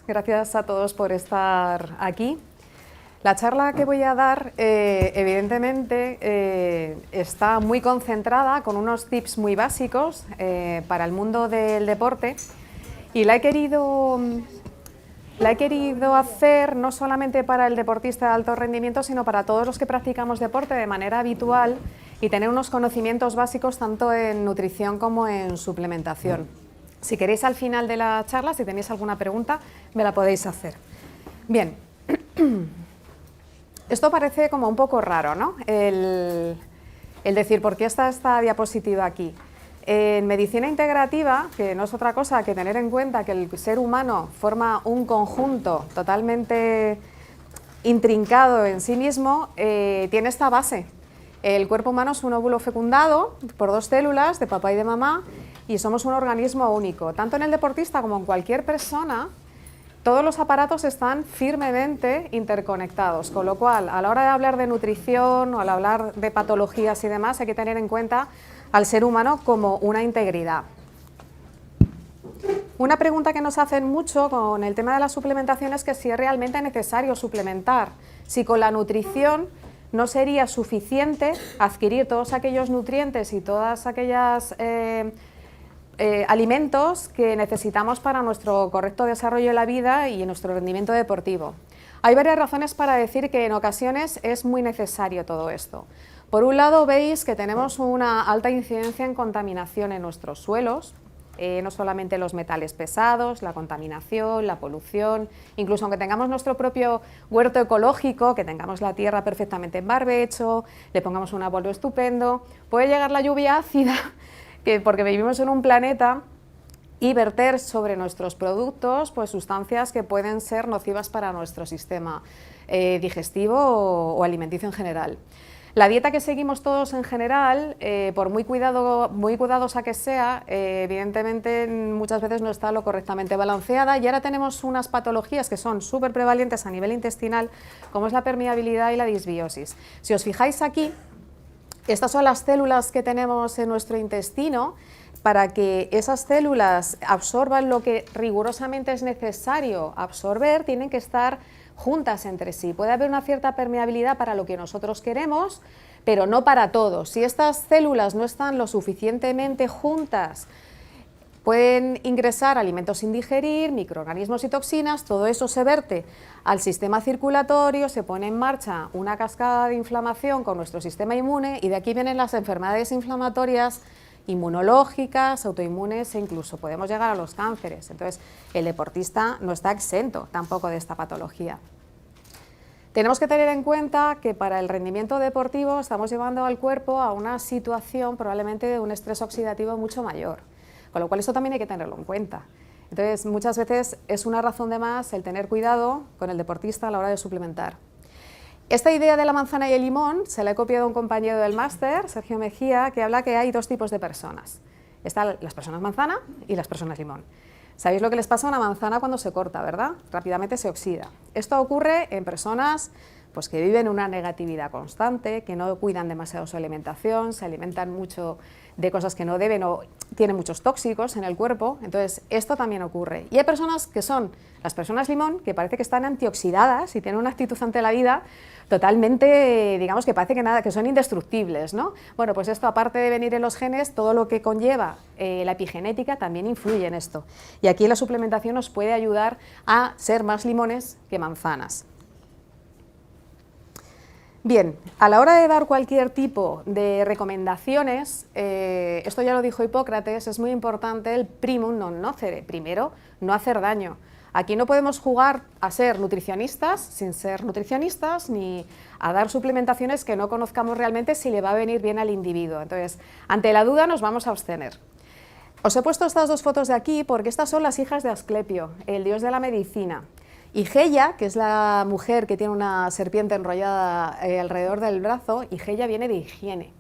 Gracias a todos por estar aquí. La charla que voy a dar, evidentemente, está muy concentrada con unos tips muy básicos para el mundo del deporte y la he querido hacer no solamente para el deportista de alto rendimiento, sino para todos los que practicamos deporte de manera habitual y tener unos conocimientos básicos tanto en nutrición como en suplementación. Si queréis al final de la charla, si tenéis alguna pregunta, me la podéis hacer. Bien, esto parece como un poco raro, ¿no? El decir, ¿por qué está esta diapositiva aquí? En medicina integrativa, que no es otra cosa que tener en cuenta que el ser humano forma un conjunto totalmente intrincado en sí mismo, tiene esta base. El cuerpo humano es un óvulo fecundado por dos células, de papá y de mamá, y somos un organismo único. Tanto en el deportista como en cualquier persona, todos los aparatos están firmemente interconectados, con lo cual, a la hora de hablar de nutrición o al hablar de patologías y demás, hay que tener en cuenta al ser humano como una integridad. Una pregunta que nos hacen mucho con el tema de la suplementación es que si es realmente necesario suplementar, si con la nutrición no sería suficiente adquirir todos aquellos nutrientes y todas aquellas alimentos que necesitamos para nuestro correcto desarrollo de la vida y nuestro rendimiento deportivo. Hay varias razones para decir que en ocasiones es muy necesario todo esto. Por un lado, veis que tenemos una alta incidencia en contaminación en nuestros suelos, no solamente los metales pesados, la contaminación, la polución, incluso aunque tengamos nuestro propio huerto ecológico, que tengamos la tierra perfectamente en barbecho, le pongamos un abono estupendo, puede llegar la lluvia ácida, porque vivimos en un planeta, y verter sobre nuestros productos pues, sustancias que pueden ser nocivas para nuestro sistema digestivo o alimenticio en general. La dieta que seguimos todos en general, por muy cuidadosa que sea, evidentemente muchas veces no está lo correctamente balanceada y ahora tenemos unas patologías que son súper prevalentes a nivel intestinal, como es la permeabilidad y la disbiosis. Si os fijáis aquí, estas son las células que tenemos en nuestro intestino. Para que esas células absorban lo que rigurosamente es necesario absorber, tienen que estar juntas entre sí. Puede haber una cierta permeabilidad para lo que nosotros queremos, pero no para todos. Si estas células no están lo suficientemente juntas, pueden ingresar alimentos sin digerir, microorganismos y toxinas, todo eso se verte al sistema circulatorio, se pone en marcha una cascada de inflamación con nuestro sistema inmune y de aquí vienen las enfermedades inflamatorias inmunológicas, autoinmunes e incluso podemos llegar a los cánceres. Entonces, el deportista no está exento tampoco de esta patología. Tenemos que tener en cuenta que para el rendimiento deportivo estamos llevando al cuerpo a una situación probablemente de un estrés oxidativo mucho mayor, con lo cual eso también hay que tenerlo en cuenta. Entonces, muchas veces es una razón de más el tener cuidado con el deportista a la hora de suplementar. Esta idea de la manzana y el limón se la he copiado a un compañero del máster, Sergio Mejía, que habla que hay dos tipos de personas. Están las personas manzana y las personas limón. ¿Sabéis lo que les pasa a una manzana cuando se corta, verdad? Rápidamente se oxida. Esto ocurre en personas pues, que viven una negatividad constante, que no cuidan demasiado su alimentación, se alimentan mucho de cosas que no deben o tienen muchos tóxicos en el cuerpo, entonces esto también ocurre. Y hay personas que son las personas limón, que parece que están antioxidadas y tienen una actitud ante la vida totalmente, digamos que parece que son indestructibles, ¿no? Bueno, pues esto aparte de venir en los genes, todo lo que conlleva la epigenética también influye en esto. Y aquí la suplementación nos puede ayudar a ser más limones que manzanas. Bien, a la hora de dar cualquier tipo de recomendaciones, esto ya lo dijo Hipócrates, es muy importante el primum non nocere, primero no hacer daño. Aquí no podemos jugar a ser nutricionistas sin ser nutricionistas, ni a dar suplementaciones que no conozcamos realmente si le va a venir bien al individuo. Entonces, ante la duda nos vamos a abstener. Os he puesto estas dos fotos de aquí porque estas son las hijas de Asclepio, el dios de la medicina. Higeia, que es la mujer que tiene una serpiente enrollada alrededor del brazo, Higeia viene de higiene.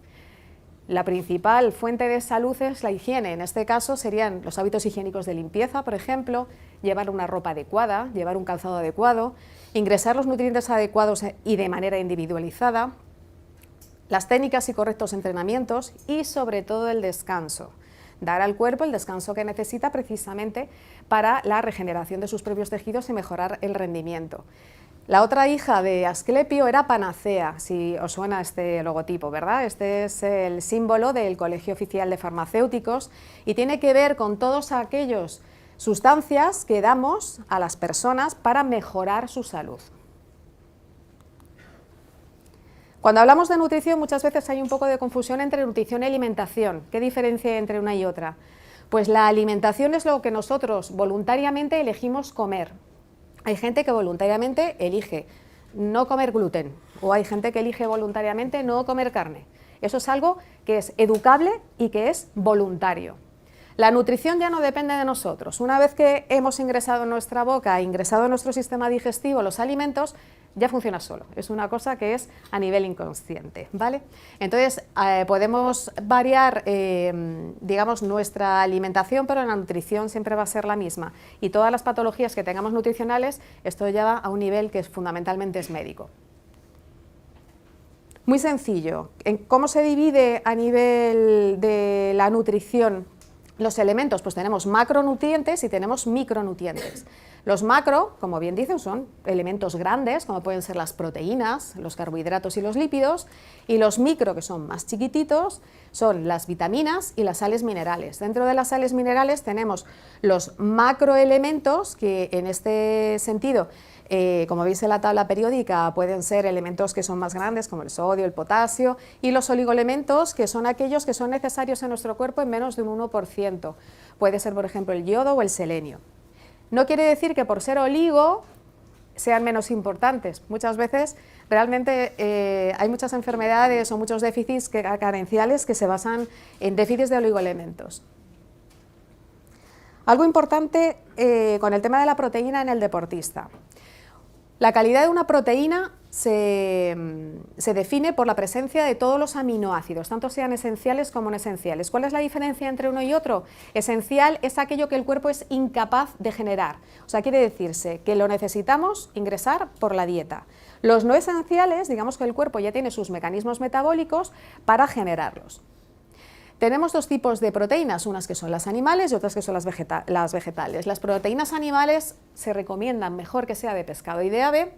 La principal fuente de salud es la higiene, en este caso serían los hábitos higiénicos de limpieza, por ejemplo, llevar una ropa adecuada, llevar un calzado adecuado, ingresar los nutrientes adecuados y de manera individualizada, las técnicas y correctos entrenamientos y sobre todo el descanso. dar al cuerpo el descanso que necesita precisamente para la regeneración de sus propios tejidos y mejorar el rendimiento. La otra hija de Asclepio era Panacea, si os suena este logotipo, ¿verdad? Este es el símbolo del Colegio Oficial de Farmacéuticos y tiene que ver con todos aquellos sustancias que damos a las personas para mejorar su salud. Cuando hablamos de nutrición muchas veces hay un poco de confusión entre nutrición y alimentación. ¿Qué diferencia hay entre una y otra? Pues la alimentación es lo que nosotros voluntariamente elegimos comer. Hay gente que voluntariamente elige no comer gluten o hay gente que elige voluntariamente no comer carne. Eso es algo que es educable y que es voluntario. La nutrición ya no depende de nosotros. Una vez que hemos ingresado en nuestra boca, ingresado en nuestro sistema digestivo los alimentos, ya funciona solo. Es una cosa que es a nivel inconsciente, ¿vale? Entonces, podemos variar, digamos, nuestra alimentación, pero la nutrición siempre va a ser la misma. Y todas las patologías que tengamos nutricionales, esto ya va a un nivel que fundamentalmente es médico. Muy sencillo. ¿Cómo se divide a nivel de la nutrición los elementos? Pues tenemos macronutrientes y tenemos micronutrientes. Los macro, como bien dicen, son elementos grandes, como pueden ser las proteínas, los carbohidratos y los lípidos, y los micro, que son más chiquititos, son las vitaminas y las sales minerales. Dentro de las sales minerales tenemos los macroelementos, que en este sentido, como veis en la tabla periódica, pueden ser elementos que son más grandes, como el sodio, el potasio, y los oligoelementos, que son aquellos que son necesarios en nuestro cuerpo en menos de un 1%. Puede ser, por ejemplo, el yodo o el selenio. No quiere decir que por ser oligo sean menos importantes. Muchas veces realmente hay muchas enfermedades o muchos déficits carenciales que se basan en déficits de oligoelementos. Algo importante con el tema de la proteína en el deportista. La calidad de una proteína se define por la presencia de todos los aminoácidos, tanto sean esenciales como no esenciales. ¿Cuál es la diferencia entre uno y otro? Esencial es aquello que el cuerpo es incapaz de generar, o sea, quiere decirse que lo necesitamos ingresar por la dieta. Los no esenciales, digamos que el cuerpo ya tiene sus mecanismos metabólicos para generarlos. Tenemos dos tipos de proteínas, unas que son las animales y otras que son las vegetales. Las proteínas animales se recomiendan mejor que sea de pescado y de ave,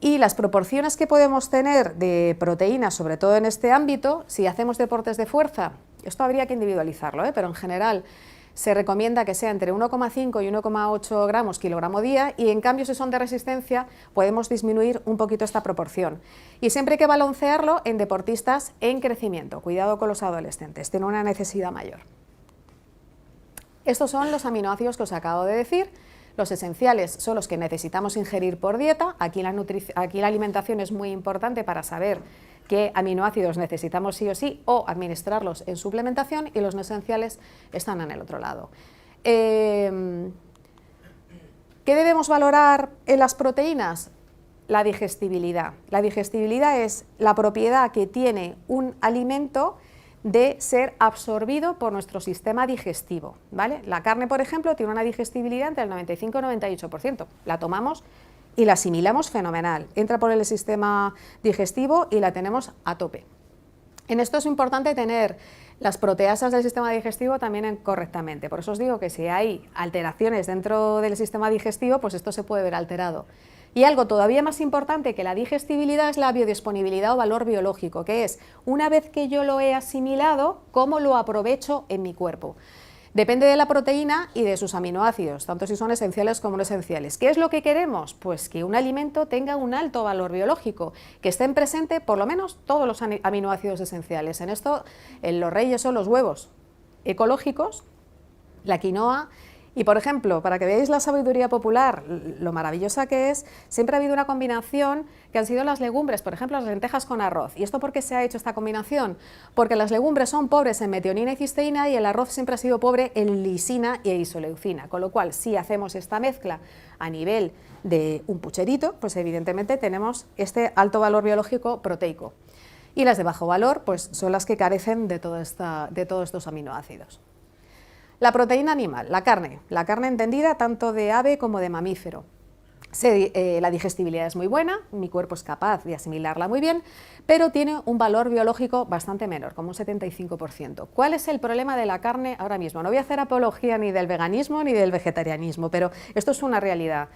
y las proporciones que podemos tener de proteínas, sobre todo en este ámbito, si hacemos deportes de fuerza, esto habría que individualizarlo, pero en general se recomienda que sea entre 1,5 y 1,8 gramos kilogramo día, y en cambio si son de resistencia podemos disminuir un poquito esta proporción. Y siempre hay que balancearlo en deportistas en crecimiento, cuidado con los adolescentes, tienen una necesidad mayor. Estos son los aminoácidos que os acabo de decir. Los esenciales son los que necesitamos ingerir por dieta. Aquí la alimentación es muy importante para saber qué aminoácidos necesitamos sí o sí, o administrarlos en suplementación, y los no esenciales están en el otro lado. ¿Qué debemos valorar en las proteínas? La digestibilidad. La digestibilidad es la propiedad que tiene un alimento de ser absorbido por nuestro sistema digestivo, ¿vale? La carne, por ejemplo, tiene una digestibilidad entre el 95 y 98%. La tomamos y la asimilamos fenomenal. Entra por el sistema digestivo y la tenemos a tope. En esto es importante tener las proteasas del sistema digestivo también correctamente. Por eso os digo que si hay alteraciones dentro del sistema digestivo, pues esto se puede ver alterado. Y algo todavía más importante que la digestibilidad es la biodisponibilidad o valor biológico, que es, una vez que yo lo he asimilado, ¿cómo lo aprovecho en mi cuerpo? Depende de la proteína y de sus aminoácidos, tanto si son esenciales como no esenciales. ¿Qué es lo que queremos? Pues que un alimento tenga un alto valor biológico, que estén presentes por lo menos todos los aminoácidos esenciales. En esto, los reyes son los huevos ecológicos, la quinoa. Y, por ejemplo, para que veáis la sabiduría popular, lo maravillosa que es, siempre ha habido una combinación que han sido las legumbres, por ejemplo, las lentejas con arroz. ¿Y esto por qué se ha hecho esta combinación? Porque las legumbres son pobres en metionina y cisteína y el arroz siempre ha sido pobre en lisina y isoleucina, con lo cual, si hacemos esta mezcla a nivel de un pucherito, pues evidentemente tenemos este alto valor biológico proteico. Y las de bajo valor, pues son las que carecen de todos estos aminoácidos. La proteína animal, la carne entendida tanto de ave como de mamífero. La digestibilidad es muy buena, mi cuerpo es capaz de asimilarla muy bien, pero tiene un valor biológico bastante menor, como un 75%. ¿Cuál es el problema de la carne ahora mismo? No voy a hacer apología ni del veganismo ni del vegetarianismo, pero esto es una realidad.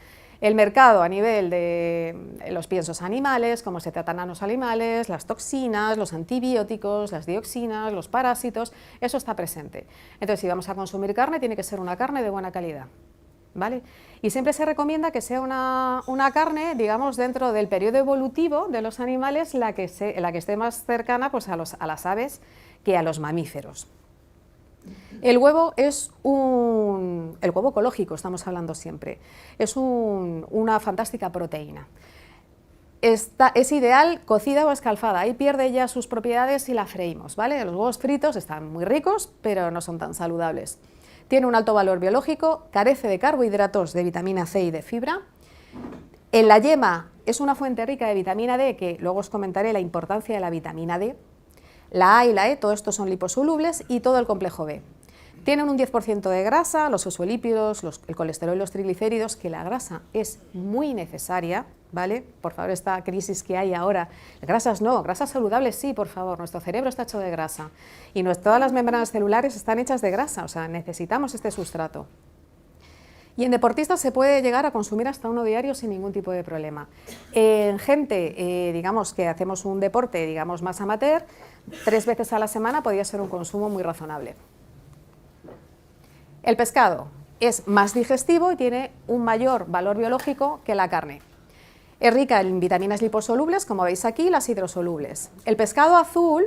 El mercado a nivel de los piensos animales, cómo se tratan a los animales, las toxinas, los antibióticos, las dioxinas, los parásitos, eso está presente. Entonces, si vamos a consumir carne, tiene que ser una carne de buena calidad, ¿vale? Y siempre se recomienda que sea una carne, digamos, dentro del periodo evolutivo de los animales, la que esté más cercana pues, a las aves que a los mamíferos. El huevo es el huevo ecológico, estamos hablando siempre, es una fantástica proteína. Es ideal cocida o escalfada, ahí pierde ya sus propiedades si la freímos, ¿vale? Los huevos fritos están muy ricos, pero no son tan saludables. Tiene un alto valor biológico, carece de carbohidratos, de vitamina C y de fibra. En la yema es una fuente rica de vitamina D, que luego os comentaré la importancia de la vitamina D. La A y la E, todo esto son liposolubles, y todo el complejo B. Tienen un 10% de grasa, los fosfolípidos, el colesterol y los triglicéridos, que la grasa es muy necesaria, ¿vale? Por favor, esta crisis que hay ahora, grasas no, grasas saludables sí, por favor, nuestro cerebro está hecho de grasa y todas las membranas celulares están hechas de grasa, o sea, necesitamos este sustrato. Y en deportistas se puede llegar a consumir hasta uno diario sin ningún tipo de problema. En gente, digamos, que hacemos un deporte, digamos, más amateur, 3 veces a la semana podría ser un consumo muy razonable. El pescado es más digestivo y tiene un mayor valor biológico que la carne. Es rica en vitaminas liposolubles, como veis aquí, las hidrosolubles. El pescado azul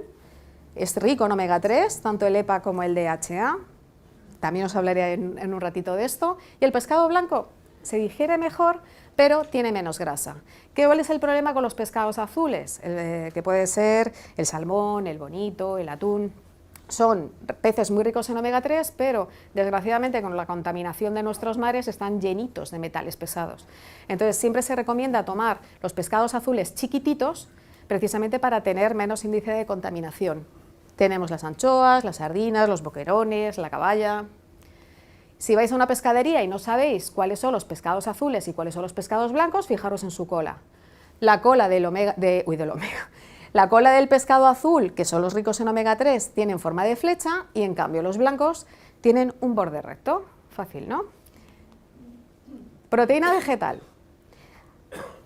es rico en omega 3, tanto el EPA como el DHA. También os hablaré en un ratito de esto. Y el pescado blanco se digiere mejor, pero tiene menos grasa. ¿Cuál es el problema con los pescados azules? Que puede ser el salmón, el bonito, el atún. Son peces muy ricos en omega 3, pero desgraciadamente con la contaminación de nuestros mares están llenitos de metales pesados. Entonces siempre se recomienda tomar los pescados azules chiquititos, precisamente para tener menos índice de contaminación. Tenemos las anchoas, las sardinas, los boquerones, la caballa. Si vais a una pescadería y no sabéis cuáles son los pescados azules y cuáles son los pescados blancos, fijaros en su cola. La cola La cola del pescado azul, que son los ricos en omega 3, tienen forma de flecha y en cambio los blancos tienen un borde recto. Fácil, ¿no? Proteína vegetal.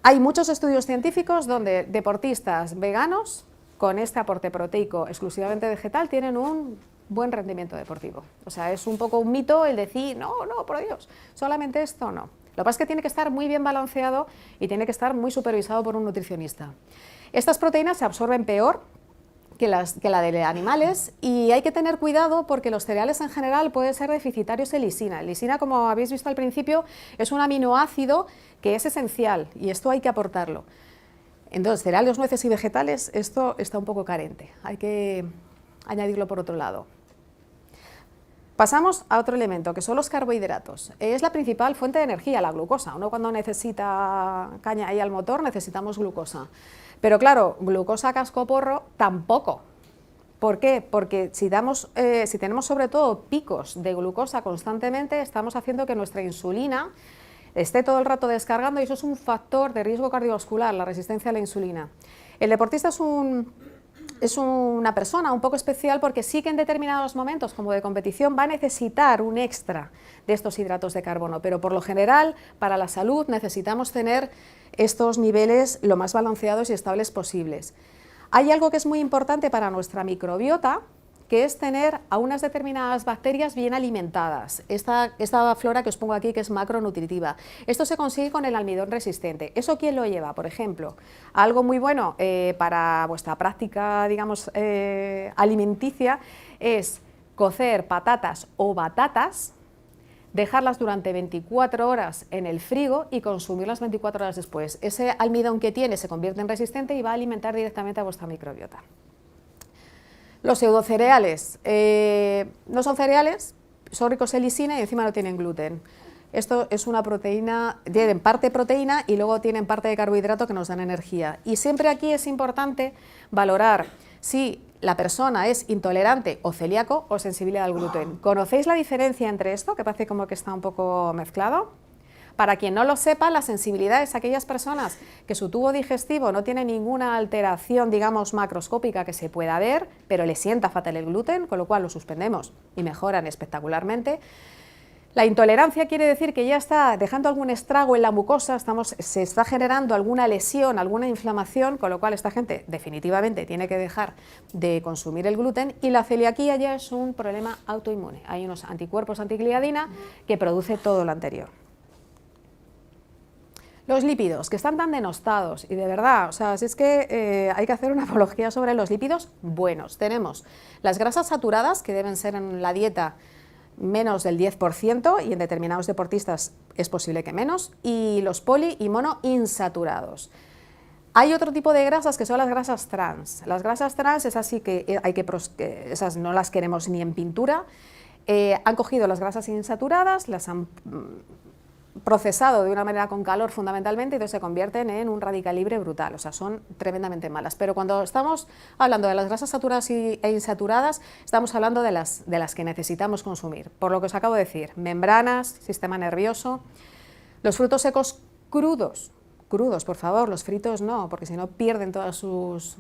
Hay muchos estudios científicos donde deportistas veganos con este aporte proteico exclusivamente vegetal tienen un buen rendimiento deportivo. O sea, es un poco un mito el decir, no, por Dios, solamente esto no. Lo que pasa es que tiene que estar muy bien balanceado y tiene que estar muy supervisado por un nutricionista. Estas proteínas se absorben peor que la de animales y hay que tener cuidado porque los cereales en general pueden ser deficitarios en lisina. Lisina, como habéis visto al principio, es un aminoácido que es esencial y esto hay que aportarlo. Entonces, cereales, nueces y vegetales, esto está un poco carente, hay que añadirlo por otro lado. Pasamos a otro elemento, que son los carbohidratos. Es la principal fuente de energía, la glucosa. Uno cuando necesita caña ahí al motor necesitamos glucosa. Pero claro, glucosa cascoporro tampoco. ¿Por qué? Porque si tenemos sobre todo picos de glucosa constantemente, estamos haciendo que nuestra insulina esté todo el rato descargando y eso es un factor de riesgo cardiovascular, la resistencia a la insulina. El deportista es una persona un poco especial porque sí que en determinados momentos, como de competición, va a necesitar un extra de estos hidratos de carbono, pero por lo general, para la salud, necesitamos tener estos niveles lo más balanceados y estables posibles. Hay algo que es muy importante para nuestra microbiota, que es tener a unas determinadas bacterias bien alimentadas. Esta flora que os pongo aquí, que es macronutritiva. Esto se consigue con el almidón resistente. ¿Eso quién lo lleva? Por ejemplo, algo muy bueno para vuestra práctica, digamos, alimenticia, es cocer patatas o batatas, dejarlas durante 24 horas en el frigo y consumirlas 24 horas después. Ese almidón que tiene se convierte en resistente y va a alimentar directamente a vuestra microbiota. Los pseudocereales no son cereales, son ricos en lisina y encima no tienen gluten. Esto es una proteína, tienen parte proteína y luego tienen parte de carbohidrato que nos dan energía. Y siempre aquí es importante valorar si la persona es intolerante o celíaco o sensible al gluten. ¿Conocéis la diferencia entre esto, que parece como que está un poco mezclado? Para quien no lo sepa, la sensibilidad es aquellas personas que su tubo digestivo no tiene ninguna alteración, digamos, macroscópica que se pueda ver, pero le sienta fatal el gluten, con lo cual lo suspendemos y mejoran espectacularmente. La intolerancia quiere decir que ya está dejando algún estrago en la mucosa, se está generando alguna lesión, alguna inflamación, con lo cual esta gente definitivamente tiene que dejar de consumir el gluten. Y la celiaquía ya es un problema autoinmune. Hay unos anticuerpos antigliadina que produce todo lo anterior. Los lípidos, que están tan denostados, y de verdad, o sea, si es que hay que hacer una apología sobre los lípidos buenos. Tenemos las grasas saturadas, que deben ser en la dieta menos del 10%, y en determinados deportistas es posible que menos, y los poli y monoinsaturados. Hay otro tipo de grasas que son las grasas trans. Las grasas trans, esas sí que esas no las queremos ni en pintura. Han cogido las grasas insaturadas, las han procesado de una manera con calor fundamentalmente, y entonces se convierten en un radical libre brutal, o sea, son tremendamente malas. Pero cuando estamos hablando de las grasas saturadas e insaturadas, estamos hablando de las que necesitamos consumir, por lo que os acabo de decir: membranas, sistema nervioso, los frutos secos crudos, por favor, los fritos no, porque si no pierden todas sus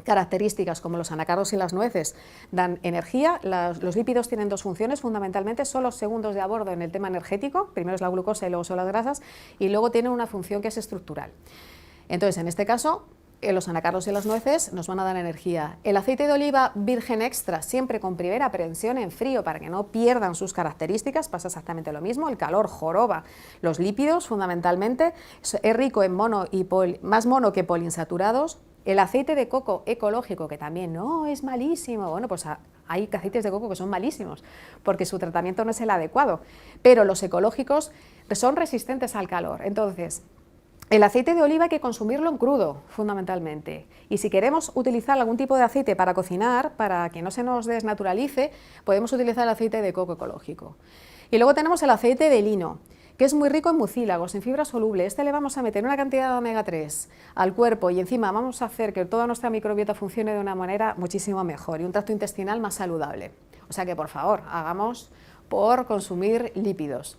características, como los anacardos y las nueces, dan energía. Los lípidos tienen dos funciones, fundamentalmente son los segundos de a bordo en el tema energético, primero es la glucosa y luego son las grasas, y luego tienen una función que es estructural. Entonces, en este caso, los anacardos y las nueces nos van a dar energía. El aceite de oliva virgen extra, siempre con primera prensión en frío para que no pierdan sus características, pasa exactamente lo mismo. El calor joroba los lípidos, fundamentalmente, es rico en más mono que poliinsaturados. El aceite de coco ecológico, que también no es malísimo, bueno, pues hay aceites de coco que son malísimos porque su tratamiento no es el adecuado, pero los ecológicos son resistentes al calor. Entonces, el aceite de oliva hay que consumirlo en crudo, fundamentalmente. Y si queremos utilizar algún tipo de aceite para cocinar, para que no se nos desnaturalice, podemos utilizar el aceite de coco ecológico. Y luego tenemos el aceite de lino, que es muy rico en mucílagos, en fibra soluble. Este le vamos a meter una cantidad de omega 3 al cuerpo y encima vamos a hacer que toda nuestra microbiota funcione de una manera muchísimo mejor y un tracto intestinal más saludable. O sea que, por favor, hagamos por consumir lípidos.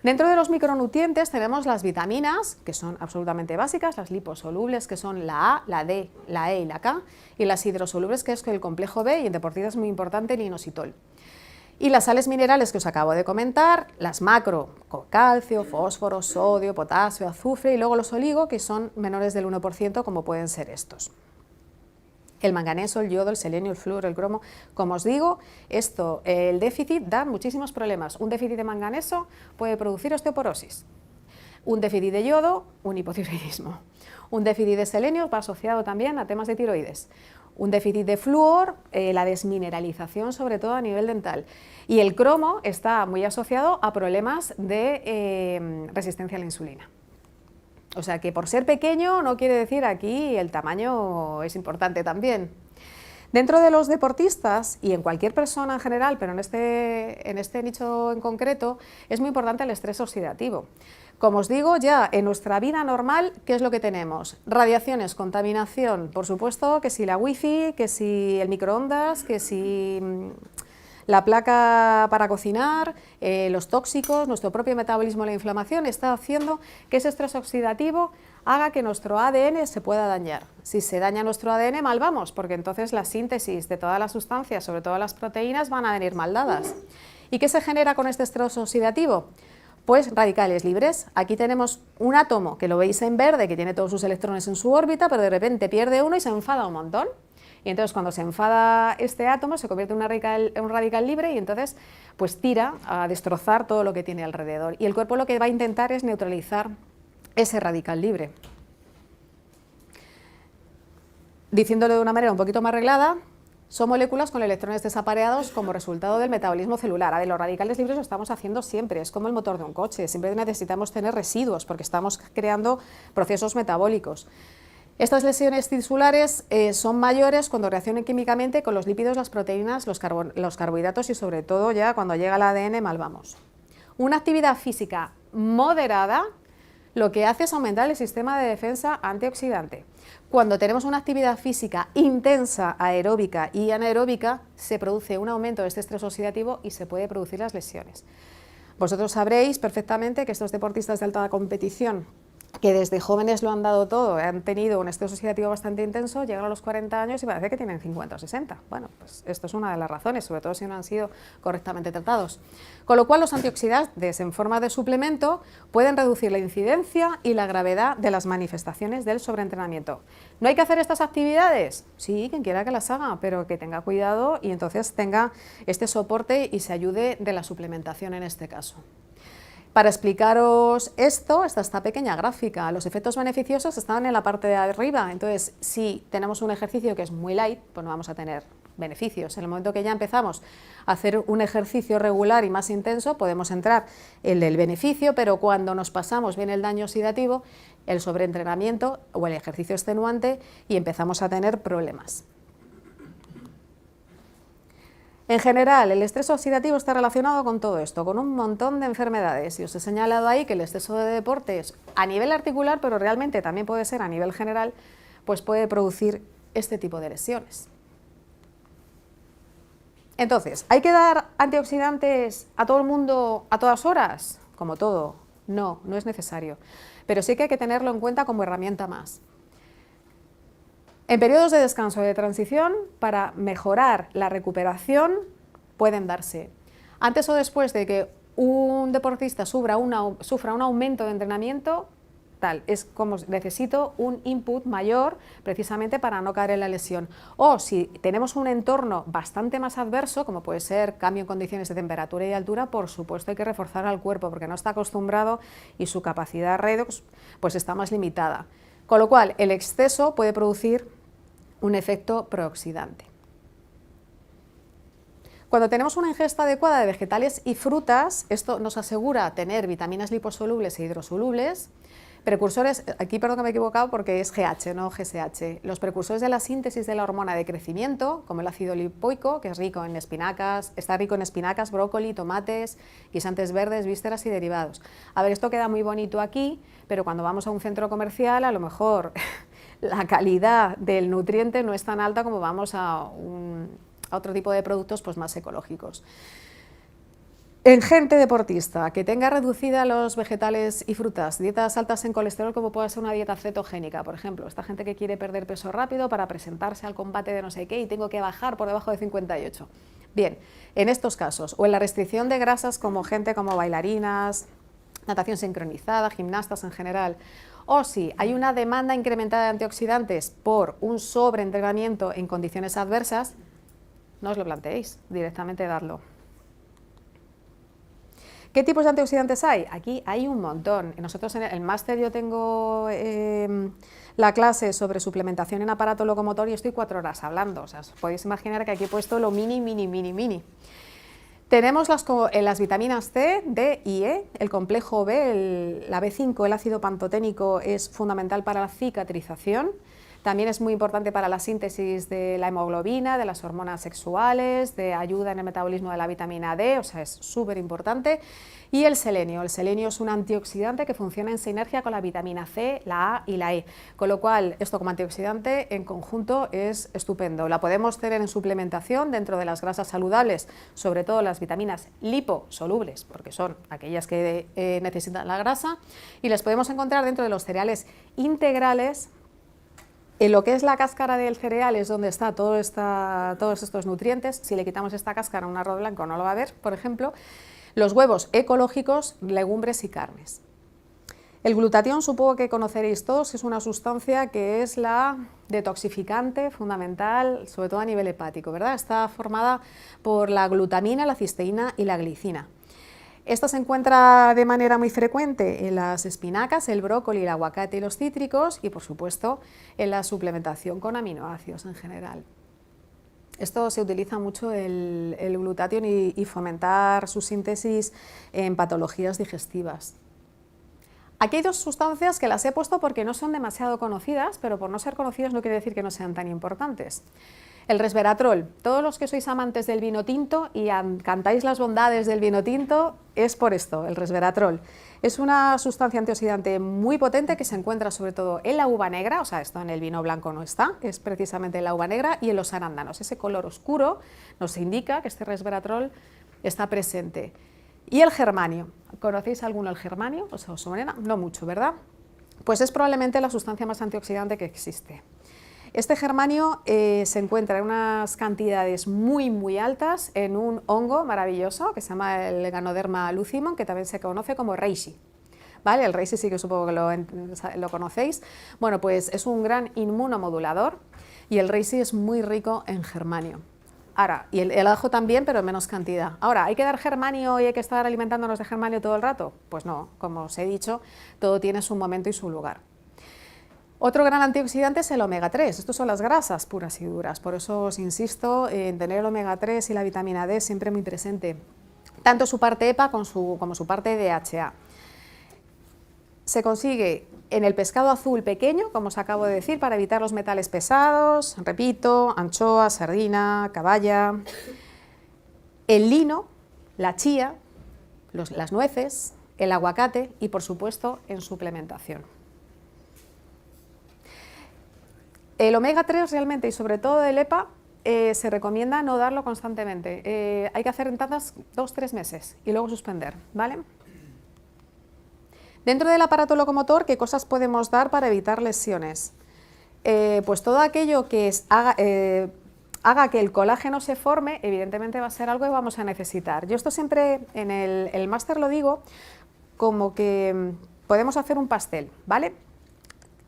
Dentro de los micronutrientes tenemos las vitaminas, que son absolutamente básicas, las liposolubles, que son la A, la D, la E y la K, y las hidrosolubles, que es el complejo B, y en deportistas es muy importante el inositol. Y las sales minerales que os acabo de comentar, las macro, con calcio, fósforo, sodio, potasio, azufre, y luego los oligo, que son menores del 1%, como pueden ser estos. El manganeso, el yodo, el selenio, el flúor, el cromo. Como os digo, el déficit da muchísimos problemas. Un déficit de manganeso puede producir osteoporosis. Un déficit de yodo, un hipotiroidismo. Un déficit de selenio va asociado también a temas de tiroides. Un déficit de flúor, la desmineralización, sobre todo a nivel dental. Y el cromo está muy asociado a problemas de resistencia a la insulina. O sea que por ser pequeño no quiere decir aquí el tamaño es importante también. Dentro de los deportistas y en cualquier persona en general, pero en este nicho en concreto, es muy importante el estrés oxidativo. Como os digo, ya en nuestra vida normal, ¿qué es lo que tenemos? Radiaciones, contaminación, por supuesto, que si la wifi, que si el microondas, que si la placa para cocinar, los tóxicos, nuestro propio metabolismo, la inflamación, está haciendo que ese estrés oxidativo haga que nuestro ADN se pueda dañar. Si se daña nuestro ADN, mal vamos, porque entonces la síntesis de todas las sustancias, sobre todo las proteínas, van a venir mal dadas. ¿Y qué se genera con este estrés oxidativo? Pues radicales libres. Aquí tenemos un átomo que lo veis en verde, que tiene todos sus electrones en su órbita, pero de repente pierde uno y se enfada un montón. Y entonces cuando se enfada este átomo se convierte en un radical libre y entonces pues tira a destrozar todo lo que tiene alrededor. Y el cuerpo lo que va a intentar es neutralizar ese radical libre. Diciéndolo de una manera un poquito más arreglada, son moléculas con electrones desapareados como resultado del metabolismo celular. A ver, los radicales libres lo estamos haciendo siempre, es como el motor de un coche, siempre necesitamos tener residuos porque estamos creando procesos metabólicos. Estas lesiones tisulares son mayores cuando reaccionan químicamente con los lípidos, las proteínas, los carbohidratos y sobre todo ya cuando llega al ADN mal vamos. Una actividad física moderada lo que hace es aumentar el sistema de defensa antioxidante. Cuando tenemos una actividad física intensa, aeróbica y anaeróbica, se produce un aumento de este estrés oxidativo y se puede producir las lesiones. Vosotros sabréis perfectamente que estos deportistas de alta competición, que desde jóvenes lo han dado todo, han tenido un estrés oxidativo bastante intenso, llegan a los 40 años y parece que tienen 50 o 60. Bueno, pues esto es una de las razones, sobre todo si no han sido correctamente tratados. Con lo cual, los antioxidantes en forma de suplemento pueden reducir la incidencia y la gravedad de las manifestaciones del sobreentrenamiento. ¿No hay que hacer estas actividades? Sí, quien quiera que las haga, pero que tenga cuidado y entonces tenga este soporte y se ayude de la suplementación en este caso. Para explicaros esto, está esta pequeña gráfica. Los efectos beneficiosos están en la parte de arriba, entonces si tenemos un ejercicio que es muy light, pues no vamos a tener beneficios. En el momento que ya empezamos a hacer un ejercicio regular y más intenso, podemos entrar en el beneficio, pero cuando nos pasamos bien el daño oxidativo, el sobreentrenamiento o el ejercicio extenuante y empezamos a tener problemas. En general, el estrés oxidativo está relacionado con todo esto, con un montón de enfermedades, y os he señalado ahí que el exceso de deportes a nivel articular, pero realmente también puede ser a nivel general, pues puede producir este tipo de lesiones. Entonces, ¿hay que dar antioxidantes a todo el mundo a todas horas? Como todo, no, no es necesario, pero sí que hay que tenerlo en cuenta como herramienta más. En periodos de descanso y de transición, para mejorar la recuperación, pueden darse. Antes o después de que un deportista sufra un aumento de entrenamiento, es como necesito un input mayor precisamente para no caer en la lesión. O si tenemos un entorno bastante más adverso, como puede ser cambio en condiciones de temperatura y altura, por supuesto hay que reforzar al cuerpo porque no está acostumbrado y su capacidad redox pues está más limitada. Con lo cual, el exceso puede producir un efecto prooxidante. Cuando tenemos una ingesta adecuada de vegetales y frutas, esto nos asegura tener vitaminas liposolubles e hidrosolubles, precursores, aquí perdón que me he equivocado porque es GH, no GSH, los precursores de la síntesis de la hormona de crecimiento, como el ácido lipoico, que es rico en espinacas, está rico en espinacas, brócoli, tomates, guisantes verdes, vísceras y derivados. A ver, esto queda muy bonito aquí, pero cuando vamos a un centro comercial, a lo mejor la calidad del nutriente no es tan alta como vamos a otro tipo de productos pues más ecológicos. En gente deportista que tenga reducida los vegetales y frutas, dietas altas en colesterol como puede ser una dieta cetogénica, por ejemplo, esta gente que quiere perder peso rápido para presentarse al combate de no sé qué y tengo que bajar por debajo de 58. Bien, en estos casos, o en la restricción de grasas como gente como bailarinas, natación sincronizada, gimnastas en general, o si hay una demanda incrementada de antioxidantes por un sobreentrenamiento en condiciones adversas, no os lo planteéis, directamente dadlo. ¿Qué tipos de antioxidantes hay? Aquí hay un montón. Nosotros en el máster yo tengo la clase sobre suplementación en aparato locomotor y estoy 4 horas hablando. O sea, os podéis imaginar que aquí he puesto lo mini. Tenemos las vitaminas C, D y E, el complejo B, la B5, el ácido pantoténico es fundamental para la cicatrización. También es muy importante para la síntesis de la hemoglobina, de las hormonas sexuales, de ayuda en el metabolismo de la vitamina D, o sea, es súper importante. Y el selenio es un antioxidante que funciona en sinergia con la vitamina C, la A y la E, con lo cual esto como antioxidante en conjunto es estupendo. La podemos tener en suplementación dentro de las grasas saludables, sobre todo las vitaminas liposolubles, porque son aquellas que necesitan la grasa, y las podemos encontrar dentro de los cereales integrales. En lo que es la cáscara del cereal es donde está todos estos nutrientes. Si le quitamos esta cáscara a un arroz blanco no lo va a ver, por ejemplo. Los huevos ecológicos, legumbres y carnes. El glutatión supongo que conoceréis todos, es una sustancia que es la detoxificante fundamental, sobre todo a nivel hepático, ¿verdad? Está formada por la glutamina, la cisteína y la glicina. Esta se encuentra de manera muy frecuente en las espinacas, el brócoli, el aguacate y los cítricos y, por supuesto, en la suplementación con aminoácidos en general. Esto se utiliza mucho el glutatión y fomentar su síntesis en patologías digestivas. Aquí hay 2 sustancias que las he puesto porque no son demasiado conocidas, pero por no ser conocidas no quiere decir que no sean tan importantes. El resveratrol, todos los que sois amantes del vino tinto y cantáis las bondades del vino tinto, es por esto, el resveratrol. Es una sustancia antioxidante muy potente que se encuentra sobre todo en la uva negra, o sea, esto en el vino blanco no está, es precisamente en la uva negra y en los arándanos. Ese color oscuro nos indica que este resveratrol está presente. Y el germanio. ¿Conocéis alguno el germanio? ¿Os suena? No mucho, ¿verdad? Pues es probablemente la sustancia más antioxidante que existe. Este germanio se encuentra en unas cantidades muy altas en un hongo maravilloso que se llama el Ganoderma lucimum, que también se conoce como reishi. ¿Vale? El reishi sí que supongo que lo conocéis. Bueno, pues es un gran inmunomodulador y el reishi es muy rico en germanio. Ahora, y el ajo también, pero en menos cantidad. Ahora, ¿hay que dar germanio y hay que estar alimentándonos de germanio todo el rato? Pues no, como os he dicho, todo tiene su momento y su lugar. Otro gran antioxidante es el omega 3, estos son las grasas puras y duras, por eso os insisto en tener el omega 3 y la vitamina D siempre muy presente, tanto su parte EPA como su parte DHA. Se consigue en el pescado azul pequeño, como os acabo de decir, para evitar los metales pesados, repito, anchoa, sardina, caballa, el lino, la chía, las nueces, el aguacate y, por supuesto, en suplementación. El omega 3 realmente, y sobre todo el EPA, se recomienda no darlo constantemente. Hay que hacer en tandas 2-3 meses y luego suspender, ¿vale? Dentro del aparato locomotor, ¿qué cosas podemos dar para evitar lesiones? Pues todo aquello que haga que el colágeno se forme, evidentemente va a ser algo que vamos a necesitar. Yo esto siempre en el máster lo digo como que podemos hacer un pastel, ¿vale?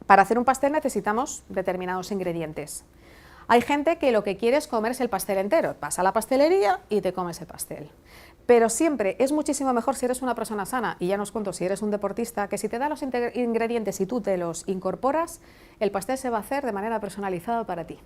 Para hacer un pastel necesitamos determinados ingredientes. Hay gente que lo que quiere es comerse el pastel entero, vas a la pastelería y te comes el pastel. Pero siempre es muchísimo mejor si eres una persona sana, y ya nos cuento si eres un deportista, que si te da los ingredientes y tú te los incorporas, el pastel se va a hacer de manera personalizada para ti.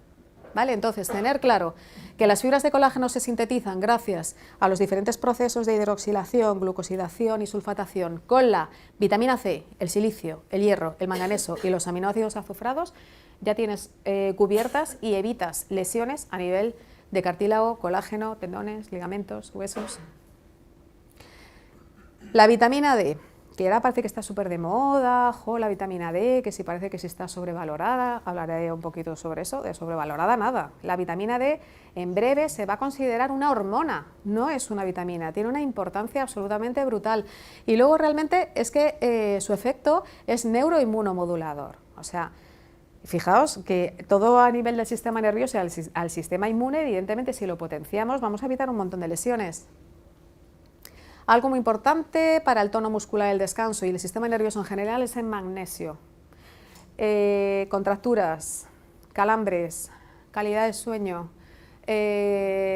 ¿Vale? Entonces, tener claro que las fibras de colágeno se sintetizan gracias a los diferentes procesos de hidroxilación, glucosidación y sulfatación con la vitamina C, el silicio, el hierro, el manganeso y los aminoácidos azufrados, ya tienes cubiertas y evitas lesiones a nivel de cartílago, colágeno, tendones, ligamentos, huesos. La vitamina D, que ahora parece que está súper de moda, la vitamina D, que si parece que sí está sobrevalorada, hablaré un poquito sobre eso, de sobrevalorada nada. La vitamina D en breve se va a considerar una hormona, no es una vitamina, tiene una importancia absolutamente brutal. Y luego realmente es que su efecto es neuroinmunomodulador, o sea, fijaos que todo a nivel del sistema nervioso y al sistema inmune, evidentemente si lo potenciamos vamos a evitar un montón de lesiones. Algo muy importante para el tono muscular del descanso y el sistema nervioso en general es el magnesio. Contracturas, calambres, calidad de sueño,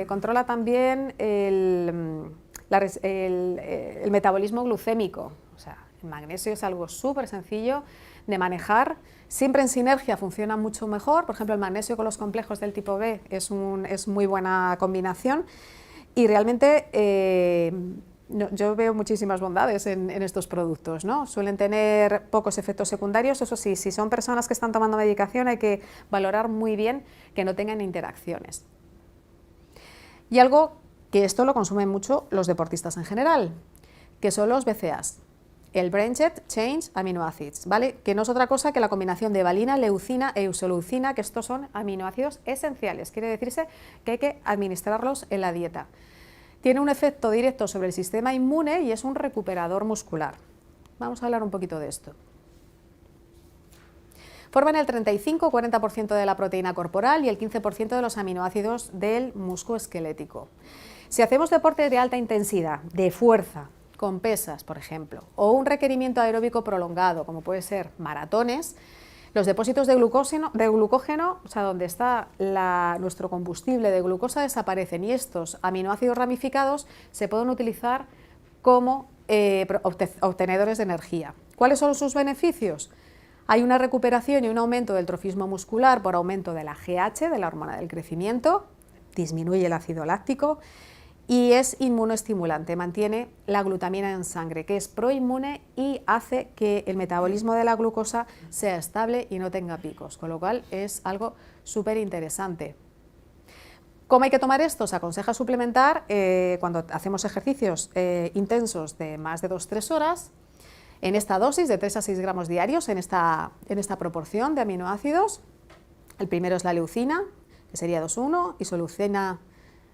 controla también el metabolismo glucémico. O sea, el magnesio es algo súper sencillo de manejar, siempre en sinergia funciona mucho mejor. Por ejemplo, el magnesio con los complejos del tipo B es muy buena combinación y realmente yo veo muchísimas bondades en estos productos, ¿no? Suelen tener pocos efectos secundarios, eso sí, si son personas que están tomando medicación hay que valorar muy bien que no tengan interacciones. Y algo que esto lo consumen mucho los deportistas en general, que son los BCAAs, el Branched Chain Amino Acids, ¿vale? Que no es otra cosa que la combinación de valina, leucina e isoleucina, que estos son aminoácidos esenciales, quiere decirse que hay que administrarlos en la dieta. Tiene un efecto directo sobre el sistema inmune y es un recuperador muscular. Vamos a hablar un poquito de esto. Forman el 35-40% de la proteína corporal y el 15% de los aminoácidos del músculo esquelético. Si hacemos deporte de alta intensidad, de fuerza, con pesas, por ejemplo, o un requerimiento aeróbico prolongado, como puede ser maratones, los depósitos de glucógeno, o sea, donde está nuestro combustible de glucosa, desaparecen y estos aminoácidos ramificados se pueden utilizar como obtenedores de energía. ¿Cuáles son sus beneficios? Hay una recuperación y un aumento del trofismo muscular por aumento de la GH, de la hormona del crecimiento, disminuye el ácido láctico y es inmunoestimulante, mantiene la glutamina en sangre, que es proinmune y hace que el metabolismo de la glucosa sea estable y no tenga picos, con lo cual es algo súper interesante. ¿Cómo hay que tomar esto? Se aconseja suplementar cuando hacemos ejercicios intensos de más de 2-3 horas, en esta dosis de 3 a 6 gramos diarios, en esta proporción de aminoácidos. El primero es la leucina, que sería 2,1, isoleucina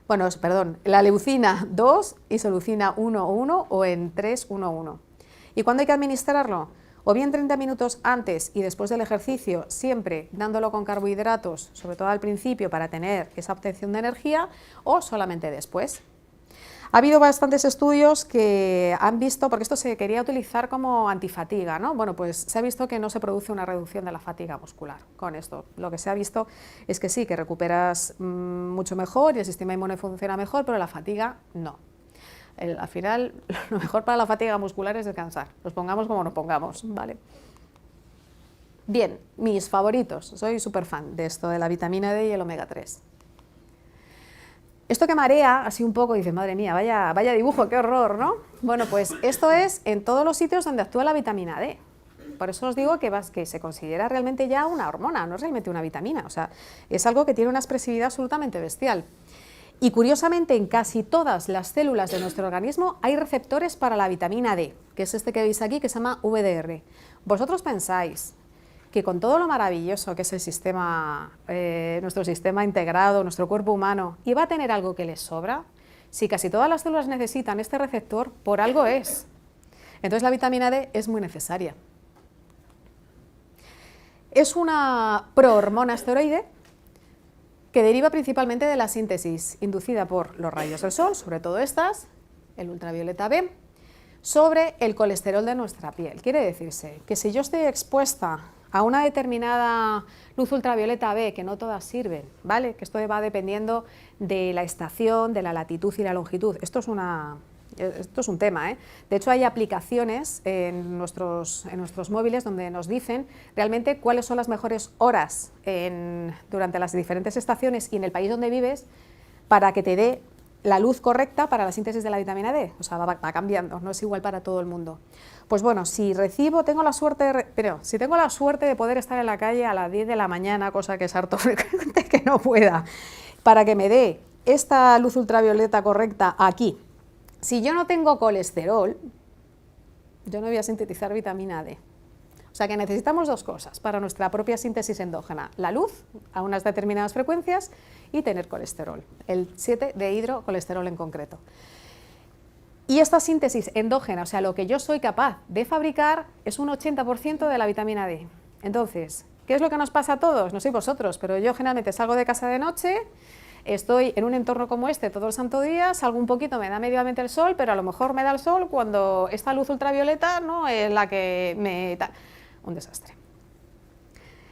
Bueno, perdón, la leucina 2, isoleucina 1,1 o en 3,1,1. ¿Y cuándo hay que administrarlo? O bien 30 minutos antes y después del ejercicio, siempre dándolo con carbohidratos, sobre todo al principio para tener esa obtención de energía, o solamente después. Ha habido bastantes estudios que han visto, porque esto se quería utilizar como antifatiga, ¿no? Bueno, pues se ha visto que no se produce una reducción de la fatiga muscular con esto. Lo que se ha visto es que sí, que recuperas mucho mejor y el sistema inmune funciona mejor, pero la fatiga no. Al final, lo mejor para la fatiga muscular es descansar, nos pongamos como nos pongamos, ¿vale? Bien, mis favoritos, soy súper fan de esto, de la vitamina D y el omega 3. Esto que marea así un poco, dices, madre mía, vaya dibujo, qué horror, ¿no? Bueno, pues esto es en todos los sitios donde actúa la vitamina D. Por eso os digo que se considera realmente ya una hormona, no es realmente una vitamina, o sea, es algo que tiene una expresividad absolutamente bestial. Y curiosamente, en casi todas las células de nuestro organismo hay receptores para la vitamina D, que es este que veis aquí, que se llama VDR. ¿Vosotros pensáis que con todo lo maravilloso que es el sistema, nuestro sistema integrado, nuestro cuerpo humano, iba a tener algo que les sobra? Si casi todas las células necesitan este receptor, por algo es. Entonces la vitamina D es muy necesaria. Es una prohormona esteroide que deriva principalmente de la síntesis inducida por los rayos del sol, sobre todo estas, el ultravioleta B, sobre el colesterol de nuestra piel. Quiere decirse que si yo estoy expuesta a una determinada luz ultravioleta B, que no todas sirven, ¿vale? Que esto va dependiendo de la estación, de la latitud y la longitud. Esto es un tema, ¿eh? De hecho, hay aplicaciones en nuestros móviles donde nos dicen realmente cuáles son las mejores horas durante las diferentes estaciones y en el país donde vives para que te dé la luz correcta para la síntesis de la vitamina D. O sea, va cambiando, no es igual para todo el mundo. Pues bueno, si tengo la suerte de poder estar en la calle a las 10 de la mañana, cosa que es harto frecuente que no pueda, para que me dé esta luz ultravioleta correcta aquí. Si yo no tengo colesterol, yo no voy a sintetizar vitamina D. O sea que necesitamos dos cosas para nuestra propia síntesis endógena: la luz a unas determinadas frecuencias y tener colesterol, el 7-dehidrocolesterol en concreto. Y esta síntesis endógena, o sea, lo que yo soy capaz de fabricar, es un 80% de la vitamina D. Entonces, ¿qué es lo que nos pasa a todos? No sé vosotros, pero yo generalmente salgo de casa de noche, estoy en un entorno como este todo el santo día, salgo un poquito, me da mediamente el sol, pero a lo mejor me da el sol cuando esta luz ultravioleta no es la que me da. Un desastre.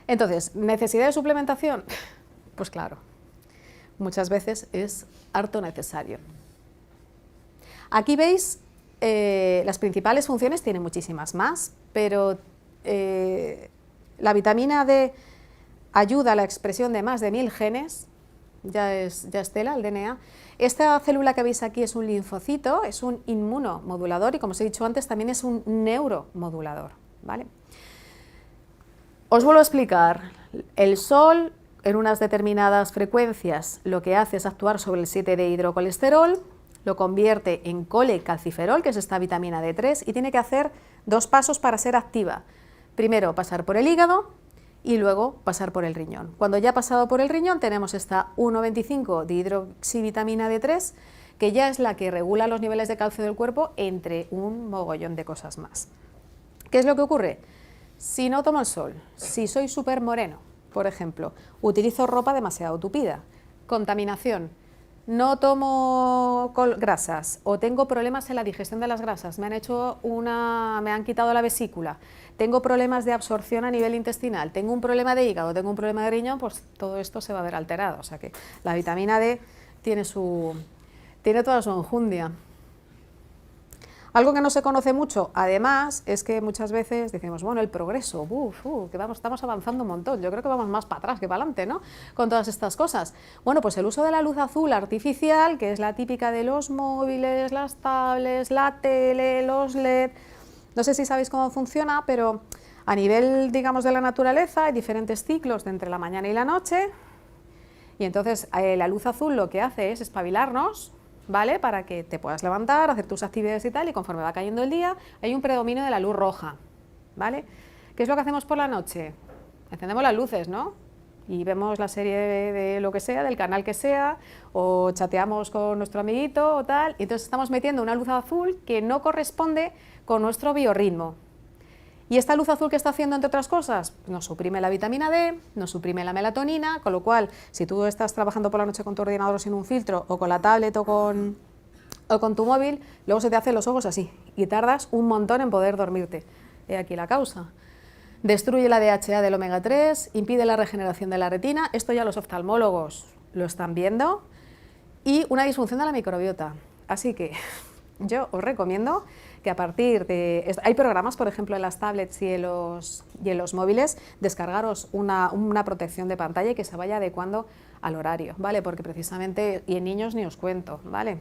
Entonces, ¿necesidad de suplementación? Pues claro, muchas veces es harto necesario. Aquí veis las principales funciones, tiene muchísimas más, pero la vitamina D ayuda a la expresión de más de 1000 genes, ya es tela, el DNA. Esta célula que veis aquí es un linfocito, es un inmunomodulador y, como os he dicho antes, también es un neuromodulador, ¿vale? Os vuelvo a explicar, el sol en unas determinadas frecuencias lo que hace es actuar sobre el 7-dehidrocolesterol, lo convierte en colecalciferol, que es esta vitamina D3, y tiene que hacer dos pasos para ser activa. Primero pasar por el hígado y luego pasar por el riñón. Cuando ya ha pasado por el riñón tenemos esta 1,25 dihidroxivitamina D3, que ya es la que regula los niveles de calcio del cuerpo, entre un mogollón de cosas más. ¿Qué es lo que ocurre? Si no tomo el sol, si soy súper moreno, por ejemplo, utilizo ropa demasiado tupida, contaminación, no tomo grasas o tengo problemas en la digestión de las grasas, me han quitado la vesícula, tengo problemas de absorción a nivel intestinal, tengo un problema de hígado, tengo un problema de riñón, pues todo esto se va a ver alterado. O sea que la vitamina D tiene toda su enjundia. Algo que no se conoce mucho, además, es que muchas veces decimos, bueno, el progreso, que estamos avanzando un montón, yo creo que vamos más para atrás que para adelante, ¿no?, con todas estas cosas. Bueno, pues el uso de la luz azul artificial, que es la típica de los móviles, las tablets, la tele, los LED, no sé si sabéis cómo funciona, pero a nivel, digamos, de la naturaleza hay diferentes ciclos de entre la mañana y la noche, y entonces la luz azul lo que hace es espabilarnos, ¿vale?, para que te puedas levantar, hacer tus actividades y tal, y conforme va cayendo el día hay un predominio de la luz roja, ¿vale? ¿Qué es lo que hacemos por la noche? Encendemos las luces, ¿no? y vemos la serie de lo que sea, del canal que sea, o chateamos con nuestro amiguito o tal, y entonces estamos metiendo una luz azul que no corresponde con nuestro biorritmo. ¿Y esta luz azul qué está haciendo, entre otras cosas? Nos suprime la vitamina D, nos suprime la melatonina, con lo cual, si tú estás trabajando por la noche con tu ordenador sin un filtro, o con la tablet o con tu móvil, luego se te hacen los ojos así, y tardas un montón en poder dormirte. He aquí la causa. Destruye la DHA del omega 3, impide la regeneración de la retina, esto ya los oftalmólogos lo están viendo, y una disfunción de la microbiota. Así que yo os recomiendo que a partir de... Hay programas, por ejemplo, en las tablets y en los móviles, descargaros una protección de pantalla y que se vaya adecuando al horario, ¿vale? Porque precisamente, y en niños ni os cuento, ¿vale?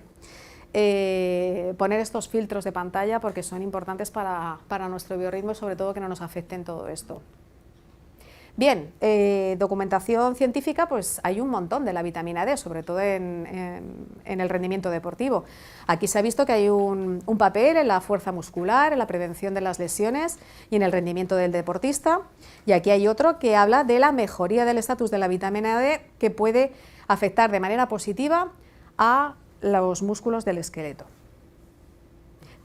Poner estos filtros de pantalla porque son importantes para nuestro biorritmo y sobre todo que no nos afecten todo esto. Bien, documentación científica, pues hay un montón de la vitamina D, sobre todo en el rendimiento deportivo. Aquí se ha visto que hay un papel en la fuerza muscular, en la prevención de las lesiones y en el rendimiento del deportista. Y aquí hay otro que habla de la mejoría del estatus de la vitamina D que puede afectar de manera positiva a los músculos del esqueleto.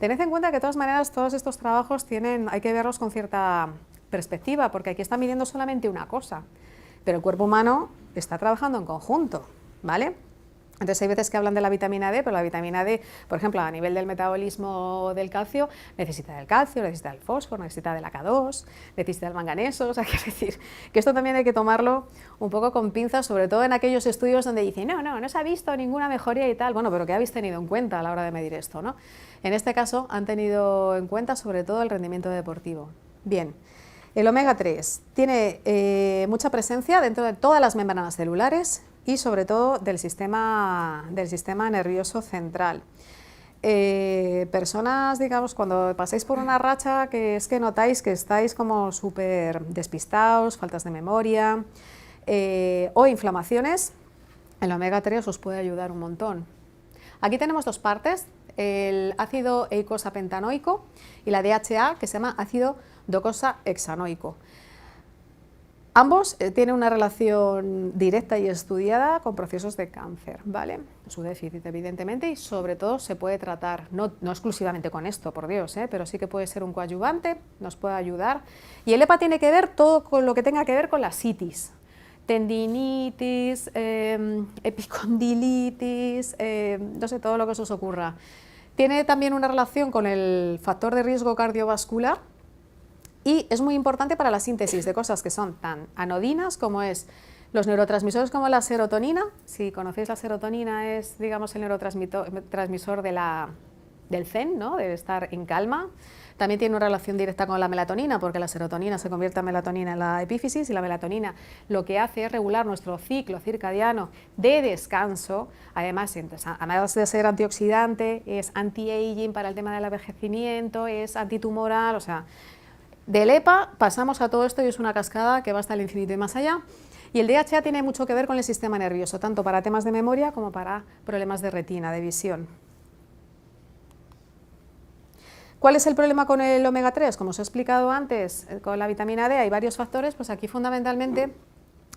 Tened en cuenta que de todas maneras todos estos trabajos hay que verlos con cierta perspectiva, porque aquí está midiendo solamente una cosa, pero el cuerpo humano está trabajando en conjunto, ¿vale? Entonces hay veces que hablan de la vitamina D, pero la vitamina D, por ejemplo, a nivel del metabolismo del calcio, necesita del calcio, necesita del fósforo, necesita del AK2, necesita del manganeso, o sea, quiero decir que esto también hay que tomarlo un poco con pinzas, sobre todo en aquellos estudios donde dicen, no se ha visto ninguna mejoría y tal, bueno, pero ¿qué habéis tenido en cuenta a la hora de medir esto, no? En este caso han tenido en cuenta sobre todo el rendimiento deportivo. Bien. El omega 3 tiene mucha presencia dentro de todas las membranas celulares y sobre todo del sistema nervioso central. Personas, digamos, cuando pasáis por una racha que es que notáis que estáis como súper despistados, faltas de memoria o inflamaciones, el omega 3 os puede ayudar un montón. Aquí tenemos dos partes, el ácido eicosapentanoico y la DHA, que se llama ácido docosahexanoico. Ambos tienen una relación directa y estudiada con procesos de cáncer, ¿vale? Su déficit, evidentemente, y sobre todo se puede tratar, no exclusivamente con esto, por Dios, pero sí que puede ser un coadyuvante, nos puede ayudar. Y el EPA tiene que ver todo con lo que tenga que ver con la sitis, tendinitis, epicondilitis, no sé, todo lo que se os ocurra. Tiene también una relación con el factor de riesgo cardiovascular y es muy importante para la síntesis de cosas que son tan anodinas como es los neurotransmisores como la serotonina. Si conocéis, la serotonina es, digamos, el neurotransmisor del zen, ¿no? De estar en calma. También tiene una relación directa con la melatonina, porque la serotonina se convierte en melatonina en la epífisis y la melatonina lo que hace es regular nuestro ciclo circadiano de descanso. Además de ser antioxidante, es anti-aging para el tema del envejecimiento, es antitumoral, o sea, del EPA pasamos a todo esto y es una cascada que va hasta el infinito y más allá. Y el DHA tiene mucho que ver con el sistema nervioso, tanto para temas de memoria como para problemas de retina, de visión. ¿Cuál es el problema con el omega 3? Como os he explicado antes, con la vitamina D hay varios factores, pues aquí fundamentalmente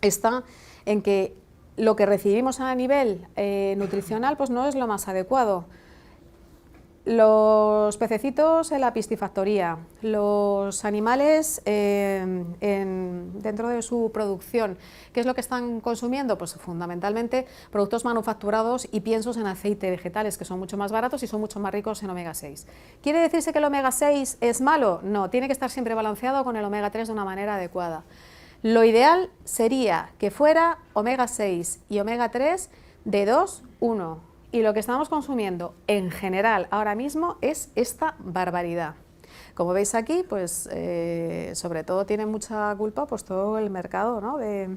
está en que lo que recibimos a nivel nutricional pues no es lo más adecuado. Los pececitos en la piscifactoría, los animales dentro de su producción, ¿qué es lo que están consumiendo? Pues fundamentalmente productos manufacturados y piensos en aceite vegetales, que son mucho más baratos y son mucho más ricos en omega 6. ¿Quiere decirse que el omega 6 es malo? No, tiene que estar siempre balanceado con el omega 3 de una manera adecuada. Lo ideal sería que fuera omega 6 y omega 3 de 2:1. Y lo que estamos consumiendo en general ahora mismo es esta barbaridad. Como veis aquí, pues sobre todo tiene mucha culpa pues todo el mercado, ¿no? De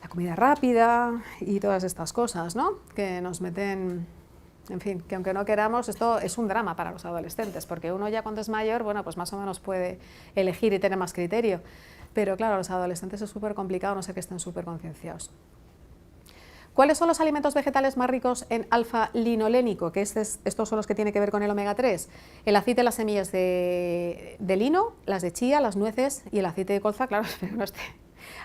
la comida rápida y todas estas cosas, ¿no? Que nos meten, en fin, que aunque no queramos, esto es un drama para los adolescentes, porque uno ya cuando es mayor, bueno, pues más o menos puede elegir y tener más criterio. Pero claro, a los adolescentes es súper complicado, no sé que estén súper concienciados. ¿Cuáles son los alimentos vegetales más ricos en alfa-linolénico? Que estos son los que tienen que ver con el omega 3. El aceite de las semillas de lino, las de chía, las nueces y el aceite de colza, claro, pero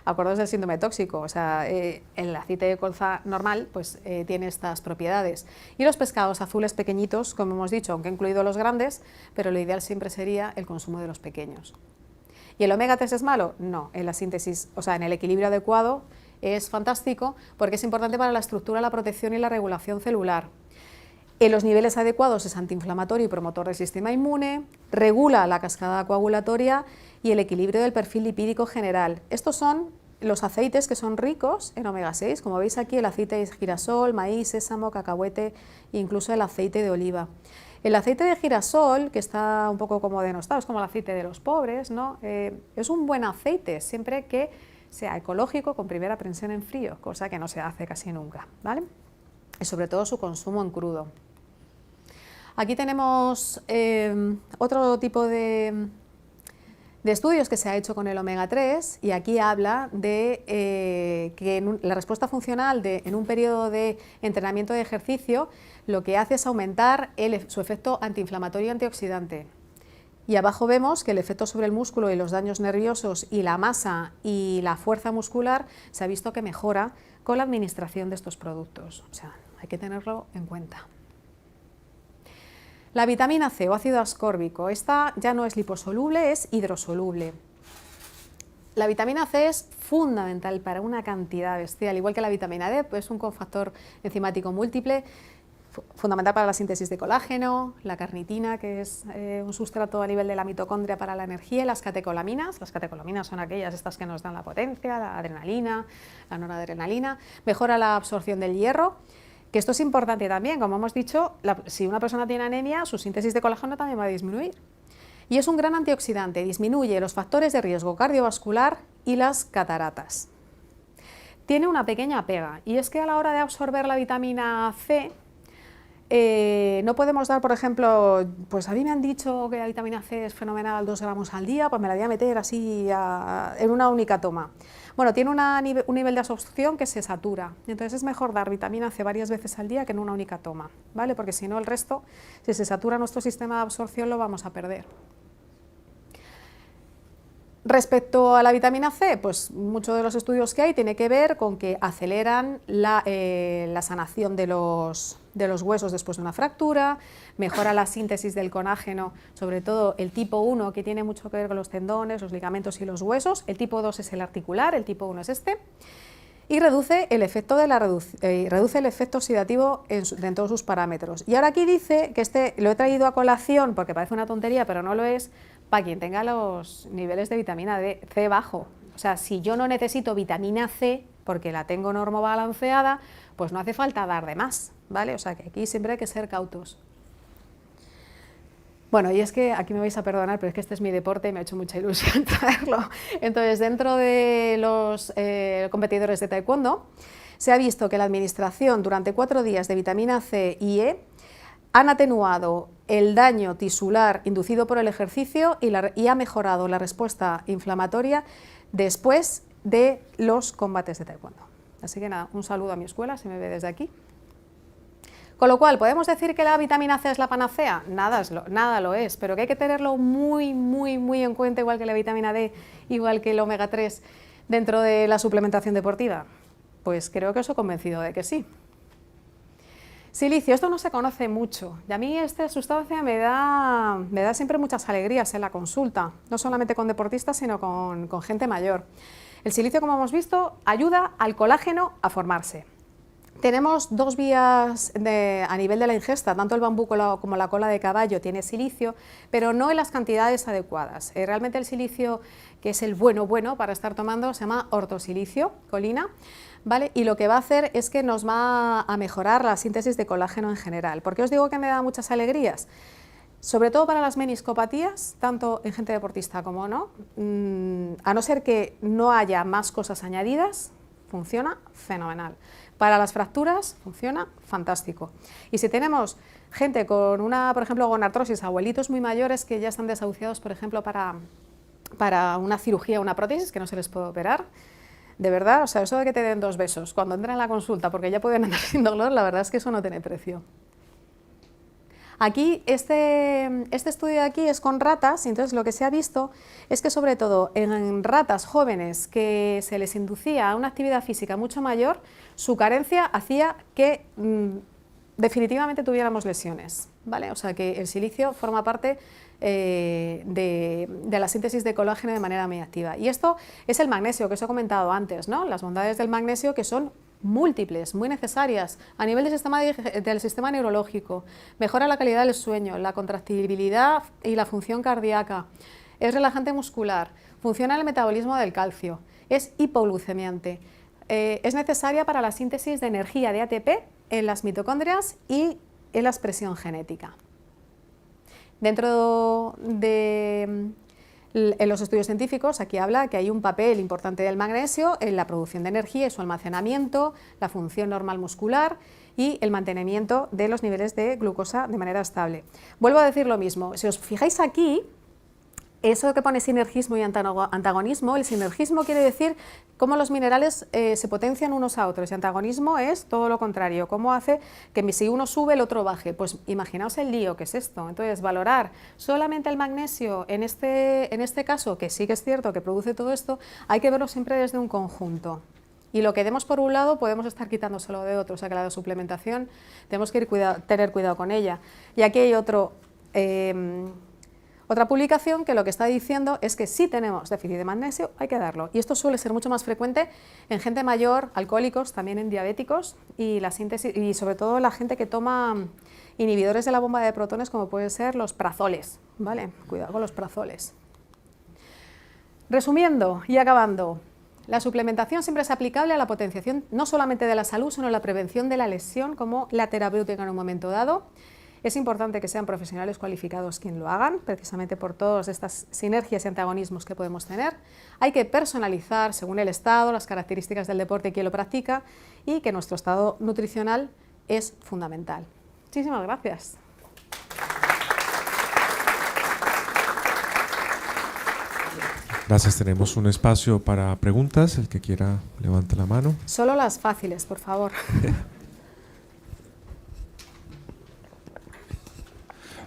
Acordaos del síndrome tóxico, o sea, el aceite de colza normal pues, tiene estas propiedades. Y los pescados azules pequeñitos, como hemos dicho, aunque he incluido los grandes, pero lo ideal siempre sería el consumo de los pequeños. ¿Y el omega 3 es malo? No, en la síntesis, o sea, en el equilibrio adecuado es fantástico porque es importante para la estructura, la protección y la regulación celular. En los niveles adecuados es antiinflamatorio y promotor del sistema inmune, regula la cascada coagulatoria y el equilibrio del perfil lipídico general. Estos son los aceites que son ricos en omega 6, como veis aquí el aceite de girasol, maíz, sésamo, cacahuete e incluso el aceite de oliva. El aceite de girasol, que está un poco como denostado, es como el aceite de los pobres, ¿no? Es un buen aceite, siempre que sea ecológico, con primera prensión en frío, cosa que no se hace casi nunca, ¿vale? Y sobre todo su consumo en crudo. Aquí tenemos otro tipo de estudios que se ha hecho con el omega 3 y aquí habla de que la respuesta funcional en un periodo de entrenamiento de ejercicio lo que hace es aumentar su efecto antiinflamatorio y antioxidante. Y abajo vemos que el efecto sobre el músculo y los daños nerviosos y la masa y la fuerza muscular se ha visto que mejora con la administración de estos productos. O sea, hay que tenerlo en cuenta. La vitamina C o ácido ascórbico, esta ya no es liposoluble, es hidrosoluble. La vitamina C es fundamental para una cantidad bestial, igual que la vitamina D, pues es un cofactor enzimático múltiple, fundamental para la síntesis de colágeno, la carnitina, que es un sustrato a nivel de la mitocondria para la energía, y las catecolaminas son aquellas estas que nos dan la potencia, la adrenalina, la noradrenalina, mejora la absorción del hierro, que esto es importante también, como hemos dicho, si una persona tiene anemia, su síntesis de colágeno también va a disminuir. Y es un gran antioxidante, disminuye los factores de riesgo cardiovascular y las cataratas. Tiene una pequeña pega, y es que a la hora de absorber la vitamina C, no podemos dar, por ejemplo, pues a mí me han dicho que la vitamina C es fenomenal, 2 gramos al día, pues me la voy a meter así en una única toma. Bueno, tiene un nivel de absorción que se satura, entonces es mejor dar vitamina C varias veces al día que en una única toma, ¿vale? Porque si no el resto, si se satura nuestro sistema de absorción, lo vamos a perder. Respecto a la vitamina C, pues muchos de los estudios que hay tiene que ver con que aceleran la sanación de los huesos después de una fractura, mejora la síntesis del colágeno, sobre todo el tipo 1, que tiene mucho que ver con los tendones, los ligamentos y los huesos, el tipo 2 es el articular, el tipo 1 es este, y reduce el efecto, reduce el efecto oxidativo en todos sus parámetros. Y ahora aquí dice que este lo he traído a colación porque parece una tontería, pero no lo es, para quien tenga los niveles de vitamina C bajo. O sea, si yo no necesito vitamina C porque la tengo normobalanceada, pues no hace falta dar de más, ¿vale? O sea, que aquí siempre hay que ser cautos. Bueno, y es que aquí me vais a perdonar, pero es que este es mi deporte y me ha hecho mucha ilusión traerlo. Entonces, dentro de los competidores de taekwondo, se ha visto que la administración durante 4 días de vitamina C y E han atenuado el daño tisular inducido por el ejercicio y ha mejorado la respuesta inflamatoria después de los combates de taekwondo. Así que nada, un saludo a mi escuela, si me ve desde aquí. Con lo cual, ¿podemos decir que la vitamina C es la panacea? Nada lo es, pero que hay que tenerlo muy en cuenta, igual que la vitamina D, igual que el omega 3, dentro de la suplementación deportiva. Pues creo que os he convencido de que sí. Silicio, esto no se conoce mucho y a mí esta sustancia me da siempre muchas alegrías en la consulta, no solamente con deportistas sino con gente mayor. El silicio, como hemos visto, ayuda al colágeno a formarse. Tenemos 2 vías a nivel de la ingesta, tanto el bambú como la cola de caballo tiene silicio, pero no en las cantidades adecuadas. Realmente el silicio, que es el bueno para estar tomando, se llama ortosilicio, colina, ¿vale? Y lo que va a hacer es que nos va a mejorar la síntesis de colágeno en general. ¿Por qué os digo que me da muchas alegrías? Sobre todo para las meniscopatías, tanto en gente deportista como no, a no ser que no haya más cosas añadidas, funciona fenomenal. Para las fracturas funciona fantástico. Y si tenemos gente con por ejemplo, gonartrosis, abuelitos muy mayores que ya están desahuciados, por ejemplo, para una cirugía, una prótesis que no se les puede operar, de verdad, o sea, eso de que te den 2 besos cuando entran en la consulta porque ya pueden andar sin dolor, la verdad es que eso no tiene precio. Aquí, este estudio de aquí es con ratas, y entonces lo que se ha visto es que sobre todo en ratas jóvenes que se les inducía a una actividad física mucho mayor, su carencia hacía que definitivamente tuviéramos lesiones, ¿vale? O sea que el silicio forma parte de la síntesis de colágeno de manera muy activa. Y esto es el magnesio que os he comentado antes, ¿no? Las bondades del magnesio, que son múltiples, muy necesarias a nivel del sistema neurológico, mejora la calidad del sueño, la contractibilidad y la función cardíaca, es relajante muscular, funciona el metabolismo del calcio, es hipoglucemiante, es necesaria para la síntesis de energía de ATP en las mitocondrias y en la expresión genética. Dentro de en los estudios científicos, aquí habla que hay un papel importante del magnesio en la producción de energía y su almacenamiento, la función normal muscular y el mantenimiento de los niveles de glucosa de manera estable. Vuelvo a decir lo mismo, si os fijáis aquí, eso que pone sinergismo y antagonismo, el sinergismo quiere decir cómo los minerales se potencian unos a otros, y antagonismo es todo lo contrario, cómo hace que si uno sube el otro baje. Pues imaginaos el lío que es esto. Entonces, valorar solamente el magnesio en este caso, que sí que es cierto que produce todo esto, hay que verlo siempre desde un conjunto. Y lo que demos por un lado podemos estar quitándoselo de otro, o sea que la suplementación tenemos que tener cuidado con ella. Y aquí hay otra publicación que lo que está diciendo es que si tenemos déficit de magnesio hay que darlo, y esto suele ser mucho más frecuente en gente mayor, alcohólicos, también en diabéticos, y la síntesis, y sobre todo la gente que toma inhibidores de la bomba de protones como pueden ser los prazoles, ¿vale? Cuidado con los prazoles. Resumiendo y acabando, la suplementación siempre es aplicable a la potenciación no solamente de la salud, sino a la prevención de la lesión como la terapéutica en un momento dado. Es importante que sean profesionales cualificados quien lo hagan, precisamente por todas estas sinergias y antagonismos que podemos tener. Hay que personalizar según el estado, las características del deporte y quien lo practica, y que nuestro estado nutricional es fundamental. Muchísimas gracias. Gracias. Tenemos un espacio para preguntas. El que quiera, levante la mano. Solo las fáciles, por favor.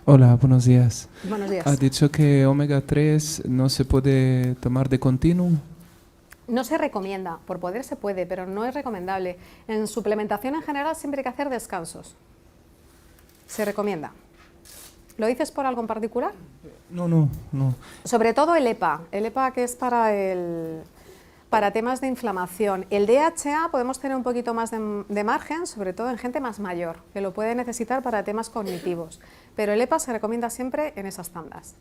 Hola, buenos días. Buenos días. Ha dicho que omega 3 no se puede tomar de continuo. No se recomienda, por poder se puede, pero no es recomendable. En suplementación en general siempre hay que hacer descansos. Se recomienda. ¿Lo dices por algo en particular? No. Sobre todo el EPA que es para temas de inflamación. El DHA podemos tener un poquito más de margen, sobre todo en gente más mayor, que lo puede necesitar para temas cognitivos. Pero el EPA se recomienda siempre en esas tandas.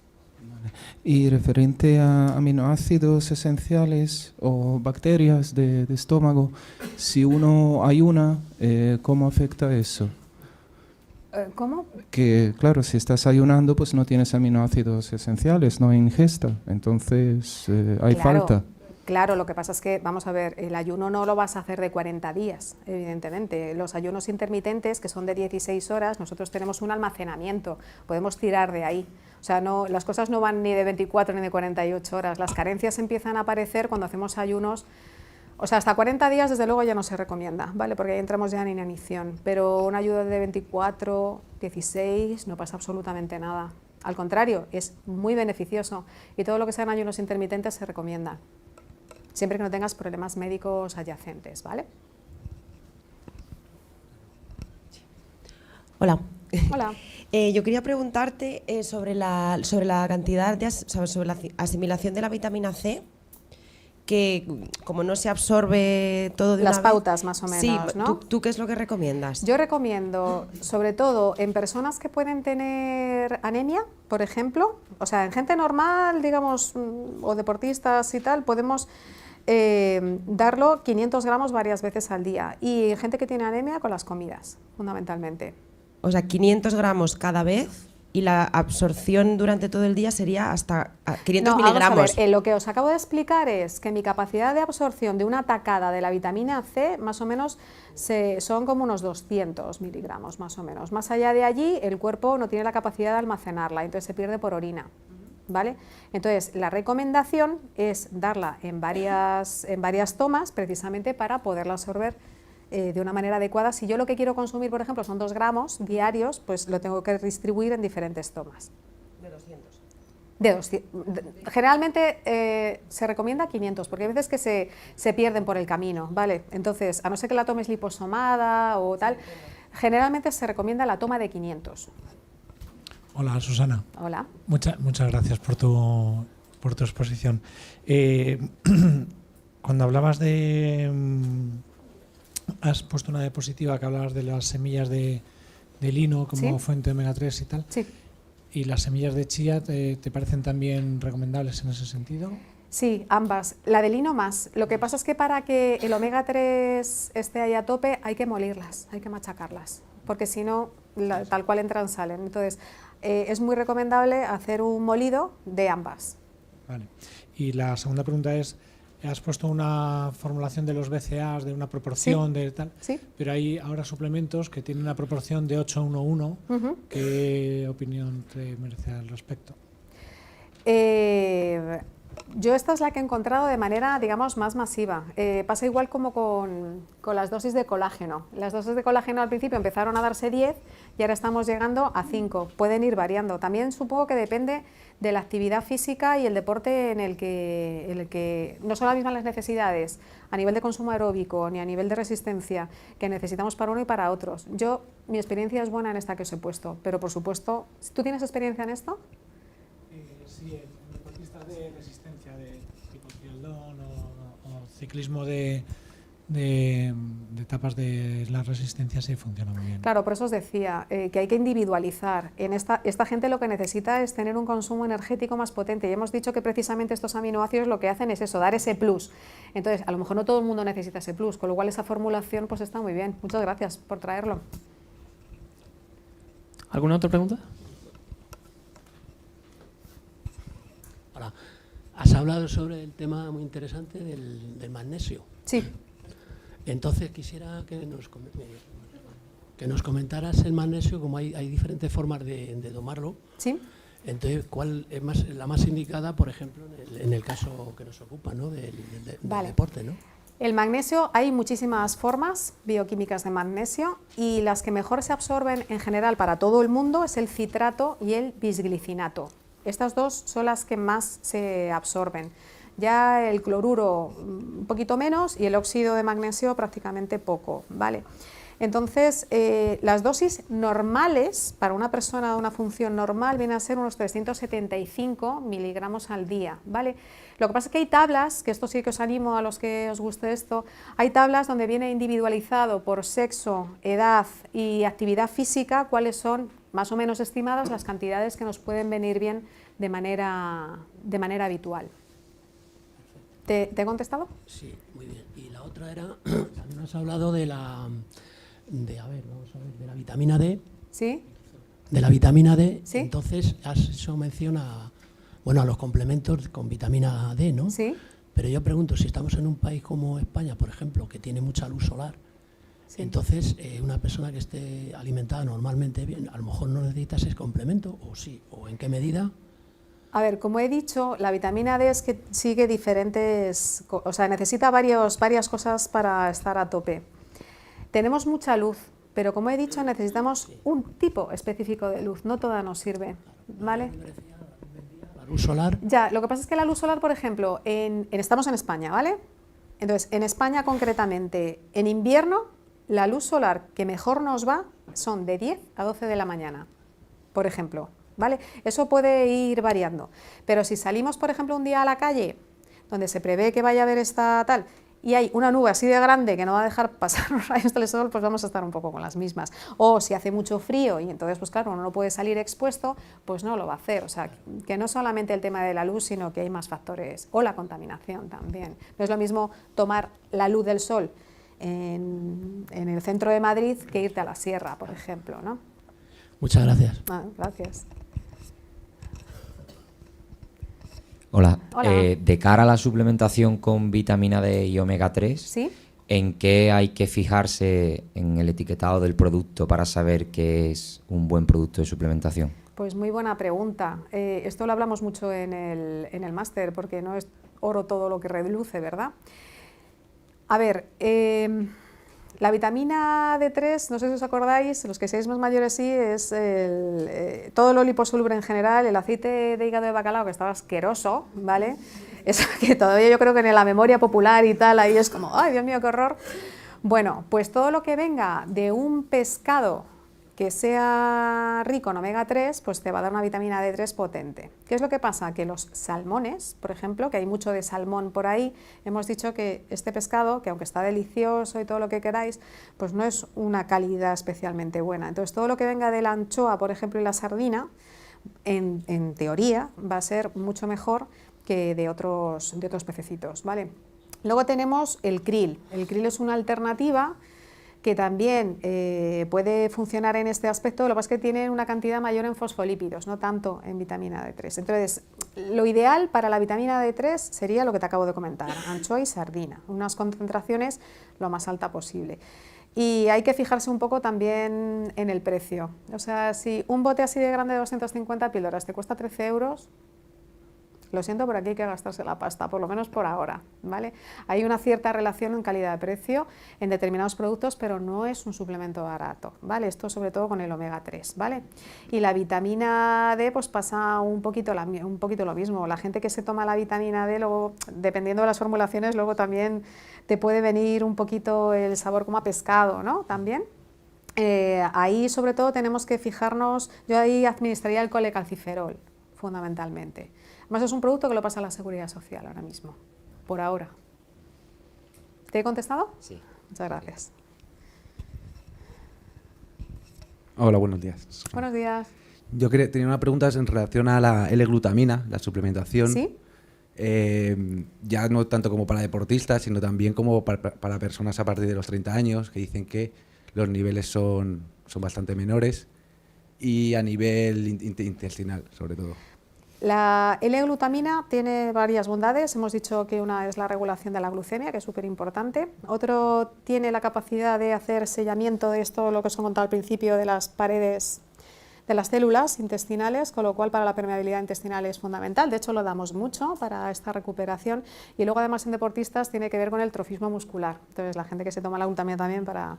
Y referente a aminoácidos esenciales o bacterias de estómago, si uno ayuna, ¿cómo afecta eso? ¿Cómo? Que claro, si estás ayunando, pues no tienes aminoácidos esenciales, no hay ingesta, entonces hay falta. Claro, lo que pasa es que, vamos a ver, el ayuno no lo vas a hacer de 40 días, evidentemente. Los ayunos intermitentes, que son de 16 horas, nosotros tenemos un almacenamiento, podemos tirar de ahí. O sea, no, las cosas no van ni de 24 ni de 48 horas. Las carencias empiezan a aparecer cuando hacemos ayunos. O sea, hasta 40 días, desde luego, ya no se recomienda, ¿vale? Porque ahí entramos ya en inanición. Pero una ayuda de 24, 16, no pasa absolutamente nada. Al contrario, es muy beneficioso. Y todo lo que sean ayunos intermitentes se recomienda, siempre que no tengas problemas médicos adyacentes, ¿vale? Hola. Hola. Yo quería preguntarte sobre la cantidad, sobre la asimilación de la vitamina C, que como no se absorbe todo de una vez... Las pautas, más o menos, sí, ¿no? ¿tú qué es lo que recomiendas? Yo recomiendo, sobre todo en personas que pueden tener anemia, por ejemplo, o sea, en gente normal, digamos, o deportistas y tal, podemos darlo 500 gramos varias veces al día, y en gente que tiene anemia con las comidas, fundamentalmente. O sea, 500 gramos cada vez, y la absorción durante todo el día sería hasta 500 miligramos. Vamos a ver, lo que os acabo de explicar es que mi capacidad de absorción de una tacada de la vitamina C, más o menos, son como unos 200 miligramos, más o menos. Más allá de allí, el cuerpo no tiene la capacidad de almacenarla, entonces se pierde por orina, ¿vale? Entonces, la recomendación es darla en varias tomas, precisamente para poderla absorber de una manera adecuada. Si yo lo que quiero consumir, por ejemplo, son 2 gramos diarios, pues lo tengo que distribuir en diferentes tomas. De 200. Generalmente se recomienda 500, porque hay veces que se pierden por el camino, ¿vale? Entonces, a no ser que la tomes liposomada o tal, generalmente se recomienda la toma de 500. Hola, Susana. Hola. Muchas gracias por tu exposición. Cuando hablabas has puesto una diapositiva que hablabas de las semillas de lino como ¿Sí? fuente de omega 3 y tal. Sí. ¿Y las semillas de chía te parecen también recomendables en ese sentido? Sí, ambas. La de lino más. Lo que pasa es que para que el omega 3 esté ahí a tope hay que molirlas, hay que machacarlas, porque si no, tal cual entran, salen. Entonces, es muy recomendable hacer un molido de ambas. Vale. Y la segunda pregunta es, has puesto una formulación de los BCAAs de una proporción de tal, Sí. pero hay ahora suplementos que tienen una proporción de 8:1:1. Ujú. ¿Qué opinión te merece al respecto? Yo esta es la que he encontrado de manera, digamos, más masiva. Pasa igual como con las dosis de colágeno. Las dosis de colágeno al principio empezaron a darse 10 y ahora estamos llegando a 5. Pueden ir variando. También supongo que depende de la actividad física y el deporte en el que no son las mismas las necesidades a nivel de consumo aeróbico ni a nivel de resistencia que necesitamos para uno y para otros. Mi experiencia es buena en esta que os he puesto, pero por supuesto, ¿tú tienes experiencia en esto? Sí, en deportistas de resistencia, de tipo triatlón o ciclismo de etapas de las resistencias, sí funciona muy bien. Claro, por eso os decía que hay que individualizar. Esta gente lo que necesita es tener un consumo energético más potente y hemos dicho que precisamente estos aminoácidos lo que hacen es eso, dar ese plus. Entonces, a lo mejor no todo el mundo necesita ese plus, con lo cual esa formulación pues está muy bien. Muchas gracias por traerlo. ¿Alguna otra pregunta? Hola. Has hablado sobre el tema muy interesante del magnesio. Sí. Entonces quisiera que nos comentaras el magnesio, como hay diferentes formas de tomarlo. Sí. Entonces, ¿cuál es la más indicada, por ejemplo, en el caso que nos ocupa, ¿no? del deporte, ¿no? El magnesio, hay muchísimas formas bioquímicas de magnesio y las que mejor se absorben en general para todo el mundo es el citrato y el bisglicinato. Estas dos son las que más se absorben. Ya el cloruro un poquito menos y el óxido de magnesio prácticamente poco, ¿vale? Entonces, las dosis normales para una persona de una función normal vienen a ser unos 375 miligramos al día, ¿vale? Lo que pasa es que hay tablas, que esto sí que os animo a los que os guste esto, hay tablas donde viene individualizado por sexo, edad y actividad física cuáles son más o menos estimadas las cantidades que nos pueden venir bien de manera habitual. ¿Te he contestado? Sí, muy bien. Y la otra era, también has hablado de la vitamina D. Sí. De la vitamina D, ¿Sí? Entonces has hecho mención a los complementos con vitamina D, ¿no? Sí. Pero yo pregunto, si estamos en un país como España, por ejemplo, que tiene mucha luz solar, Sí. entonces una persona que esté alimentada normalmente bien, a lo mejor no necesita ese complemento, o sí, o en qué medida. A ver, como he dicho, la vitamina D es que sigue diferentes, o sea, necesita varias cosas para estar a tope. Tenemos mucha luz, pero como he dicho, necesitamos un tipo específico de luz, no toda nos sirve, ¿vale? La luz solar. Ya, lo que pasa es que la luz solar, por ejemplo, estamos en España, ¿vale? Entonces, en España concretamente, en invierno, la luz solar que mejor nos va son de 10 a 12 de la mañana, por ejemplo, ¿vale? Eso puede ir variando, pero si salimos, por ejemplo, un día a la calle, donde se prevé que vaya a haber esta tal, y hay una nube así de grande que no va a dejar pasar los rayos del sol, pues vamos a estar un poco con las mismas. O si hace mucho frío y entonces, pues claro, uno no puede salir expuesto, pues no lo va a hacer. O sea, que no solamente el tema de la luz, sino que hay más factores. O la contaminación también. No es lo mismo tomar la luz del sol en el centro de Madrid que irte a la sierra, por ejemplo, ¿no? Muchas gracias. Gracias. Hola. Hola. De cara a la suplementación con vitamina D y omega 3, ¿Sí? ¿en qué hay que fijarse en el etiquetado del producto para saber que es un buen producto de suplementación? Pues muy buena pregunta. Esto lo hablamos mucho en el máster, porque no es oro todo lo que reluce, ¿verdad? A ver, La vitamina D3, no sé si os acordáis, los que seáis más mayores sí, es todo lo liposoluble en general, el aceite de hígado de bacalao que estaba asqueroso, ¿vale? Eso que todavía yo creo que en la memoria popular y tal, ahí es como, ¡ay, Dios mío, qué horror! Bueno, pues todo lo que venga de un pescado que sea rico en omega 3, pues te va a dar una vitamina D3 potente. ¿Qué es lo que pasa? Que los salmones, por ejemplo, que hay mucho de salmón por ahí, hemos dicho que este pescado, que aunque está delicioso y todo lo que queráis, pues no es una calidad especialmente buena. Entonces todo lo que venga de la anchoa, por ejemplo, y la sardina, en teoría va a ser mucho mejor que de otros pececitos, ¿vale? Luego tenemos el krill. El krill es una alternativa que también puede funcionar en este aspecto, lo que pasa es que tiene una cantidad mayor en fosfolípidos, no tanto en vitamina D3. Entonces, lo ideal para la vitamina D3 sería lo que te acabo de comentar, anchoa y sardina, unas concentraciones lo más alta posible. Y hay que fijarse un poco también en el precio. O sea, si un bote así de grande de 250 píldoras te cuesta 13 euros, lo siento, pero aquí hay que gastarse la pasta, por lo menos por ahora, ¿vale? Hay una cierta relación en calidad de precio en determinados productos, pero no es un suplemento barato, ¿vale? Esto sobre todo con el omega 3, ¿vale? Y la vitamina D pues pasa un poquito lo mismo. La gente que se toma la vitamina D, luego, dependiendo de las formulaciones, luego también te puede venir un poquito el sabor como a pescado, ¿no? También. Ahí sobre todo tenemos que fijarnos, yo ahí administraría el colecalciferol, fundamentalmente. Además es un producto que lo pasa a la Seguridad Social ahora mismo, por ahora. ¿Te he contestado? Sí. Muchas gracias. Hola, buenos días. Buenos días. Yo tenía una pregunta en relación a la L-glutamina, la suplementación. ¿Sí? Ya no tanto como para deportistas, sino también como para personas a partir de los 30 años, que dicen que los niveles son bastante menores, y a nivel intestinal, sobre todo. La L-glutamina tiene varias bondades. Hemos dicho que una es la regulación de la glucemia, que es súper importante. Otro tiene la capacidad de hacer sellamiento de esto, lo que os he contado al principio, de las paredes de las células intestinales, con lo cual para la permeabilidad intestinal es fundamental. De hecho, lo damos mucho para esta recuperación. Y luego, además, en deportistas tiene que ver con el trofismo muscular. Entonces, la gente que se toma la glutamina también para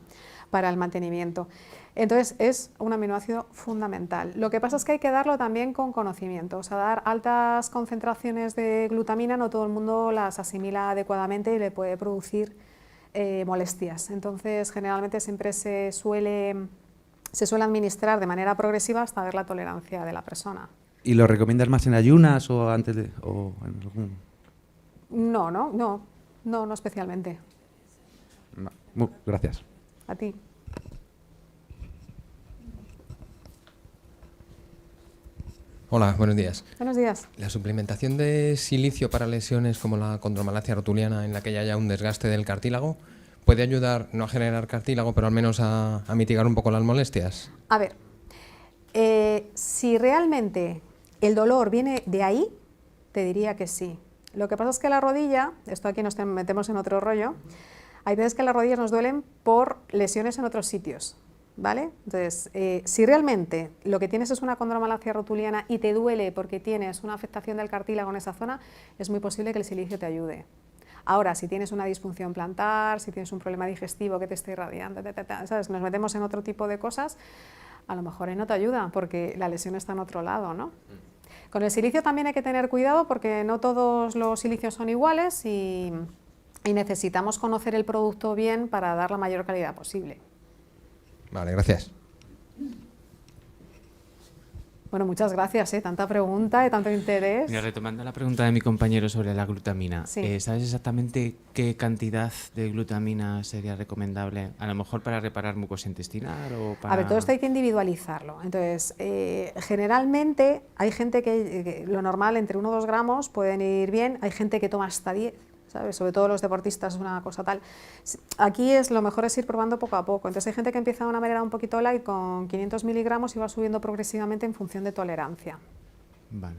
el mantenimiento. Entonces, es un aminoácido fundamental. Lo que pasa es que hay que darlo también con conocimiento. O sea, dar altas concentraciones de glutamina, no todo el mundo las asimila adecuadamente y le puede producir molestias. Entonces, generalmente siempre se suele administrar de manera progresiva hasta ver la tolerancia de la persona. ¿Y lo recomiendas más en ayunas o antes de, o en algún...? No especialmente. Gracias. A ti. Hola, buenos días. Buenos días. La suplementación de silicio para lesiones como la condromalacia rotuliana, en la que ya haya un desgaste del cartílago, ¿puede ayudar no a generar cartílago, pero al menos a mitigar un poco las molestias? A ver, si realmente el dolor viene de ahí, te diría que sí. Lo que pasa es que la rodilla, esto aquí nos metemos en otro rollo, hay veces que las rodillas nos duelen por lesiones en otros sitios, ¿vale? Entonces, si realmente lo que tienes es una condromalacia rotuliana y te duele porque tienes una afectación del cartílago en esa zona, es muy posible que el silicio te ayude. Ahora, si tienes una disfunción plantar, si tienes un problema digestivo que te esté irradiando, ¿sabes? Nos metemos en otro tipo de cosas, a lo mejor ahí no te ayuda porque la lesión está en otro lado, ¿no? Con el silicio también hay que tener cuidado porque no todos los silicios son iguales y necesitamos conocer el producto bien para dar la mayor calidad posible. Vale, gracias. Bueno, muchas gracias, tanta pregunta y tanto interés. Mira, retomando la pregunta de mi compañero sobre la glutamina, Sí. ¿sabes exactamente qué cantidad de glutamina sería recomendable? A lo mejor para reparar mucosa intestinal o para... A ver, todo esto hay que individualizarlo. Entonces, generalmente hay gente que lo normal entre 1 o 2 gramos pueden ir bien, hay gente que toma hasta 10, ¿sabes? Sobre todo los deportistas es una cosa tal. Aquí lo mejor es ir probando poco a poco. Entonces hay gente que empieza de una manera un poquito light con 500 miligramos y va subiendo progresivamente en función de tolerancia. Vale.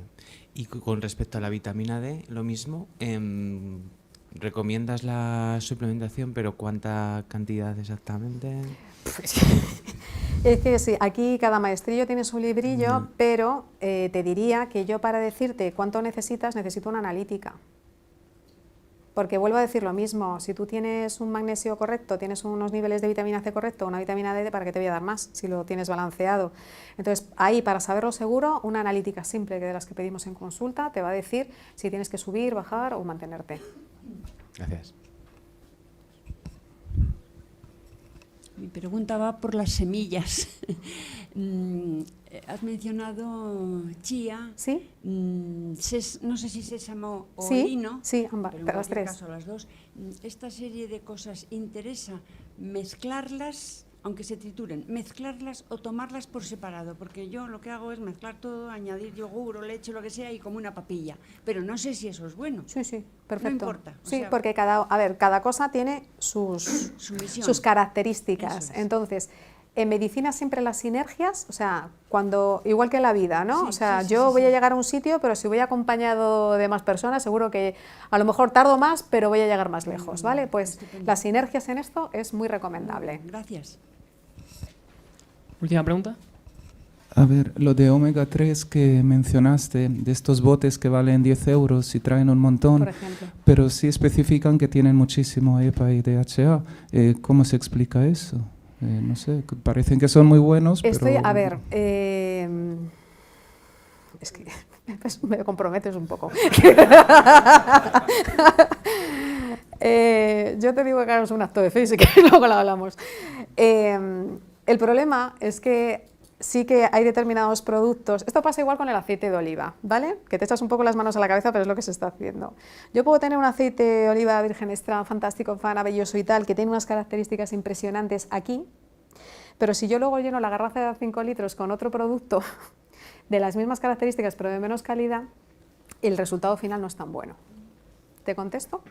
Y con respecto a la vitamina D, lo mismo, ¿recomiendas la suplementación, pero cuánta cantidad exactamente? Es que sí, aquí cada maestrillo tiene su librillo, pero te diría que yo para decirte cuánto necesitas, necesito una analítica. Porque vuelvo a decir lo mismo, si tú tienes un magnesio correcto, tienes unos niveles de vitamina C correcto, una vitamina D, ¿para qué te voy a dar más si lo tienes balanceado? Entonces, ahí, para saberlo seguro, una analítica simple que de las que pedimos en consulta te va a decir si tienes que subir, bajar o mantenerte. Gracias. Mi pregunta va por las semillas. Has mencionado chía, ¿Sí? no sé si sésamo o Sí, lino, sí, ambas, pero en pero las cualquier tres. caso las dos. Esta serie de cosas, ¿interesa mezclarlas, aunque se trituren, mezclarlas o tomarlas por separado? Porque yo lo que hago es mezclar todo, añadir yogur o leche, lo que sea, y como una papilla. Pero no sé si eso es bueno. Sí, sí, perfecto. No importa. O Sí, sea, porque cada cosa tiene su misión. sus características. Eso es. Entonces, en medicina siempre las sinergias, o sea, igual que en la vida, ¿no? Sí, o sea, sí, yo sí, voy a sí. llegar a un sitio, pero si voy acompañado de más personas, seguro que a lo mejor tardo más, pero voy a llegar más lejos, ¿vale? Pues estupendo. las sinergias en esto es muy recomendable. Gracias. Última pregunta. A ver, lo de omega 3 que mencionaste, de estos botes que valen 10 euros y traen un montón, Por ejemplo. pero sí especifican que tienen muchísimo EPA y DHA. ¿Cómo se explica eso? No sé, parecen que son muy buenos, pero... A ver, es que me comprometes un poco. Yo te digo que hagamos un acto de fe, y que luego lo hablamos. El problema es que sí que hay determinados productos, esto pasa igual con el aceite de oliva, ¿vale? Que te echas un poco las manos a la cabeza, pero es lo que se está haciendo. Yo puedo tener un aceite de oliva virgen extra fantástico, maravilloso y tal, que tiene unas características impresionantes aquí, pero si yo luego lleno la garrafa de 5 litros con otro producto de las mismas características pero de menos calidad, el resultado final no es tan bueno. ¿Te contesto?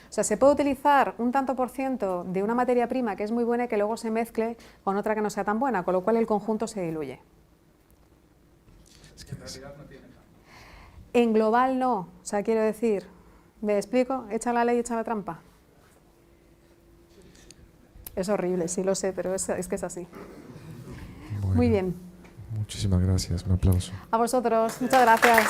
O sea, se puede utilizar un tanto por ciento de una materia prima que es muy buena y que luego se mezcle con otra que no sea tan buena, con lo cual el conjunto se diluye. En global no, o sea, quiero decir, ¿me explico? Echa la ley, echa la trampa. Es horrible, sí lo sé, pero es que es así. Bueno, Muy bien. Muchísimas gracias, un aplauso. A vosotros, muchas gracias.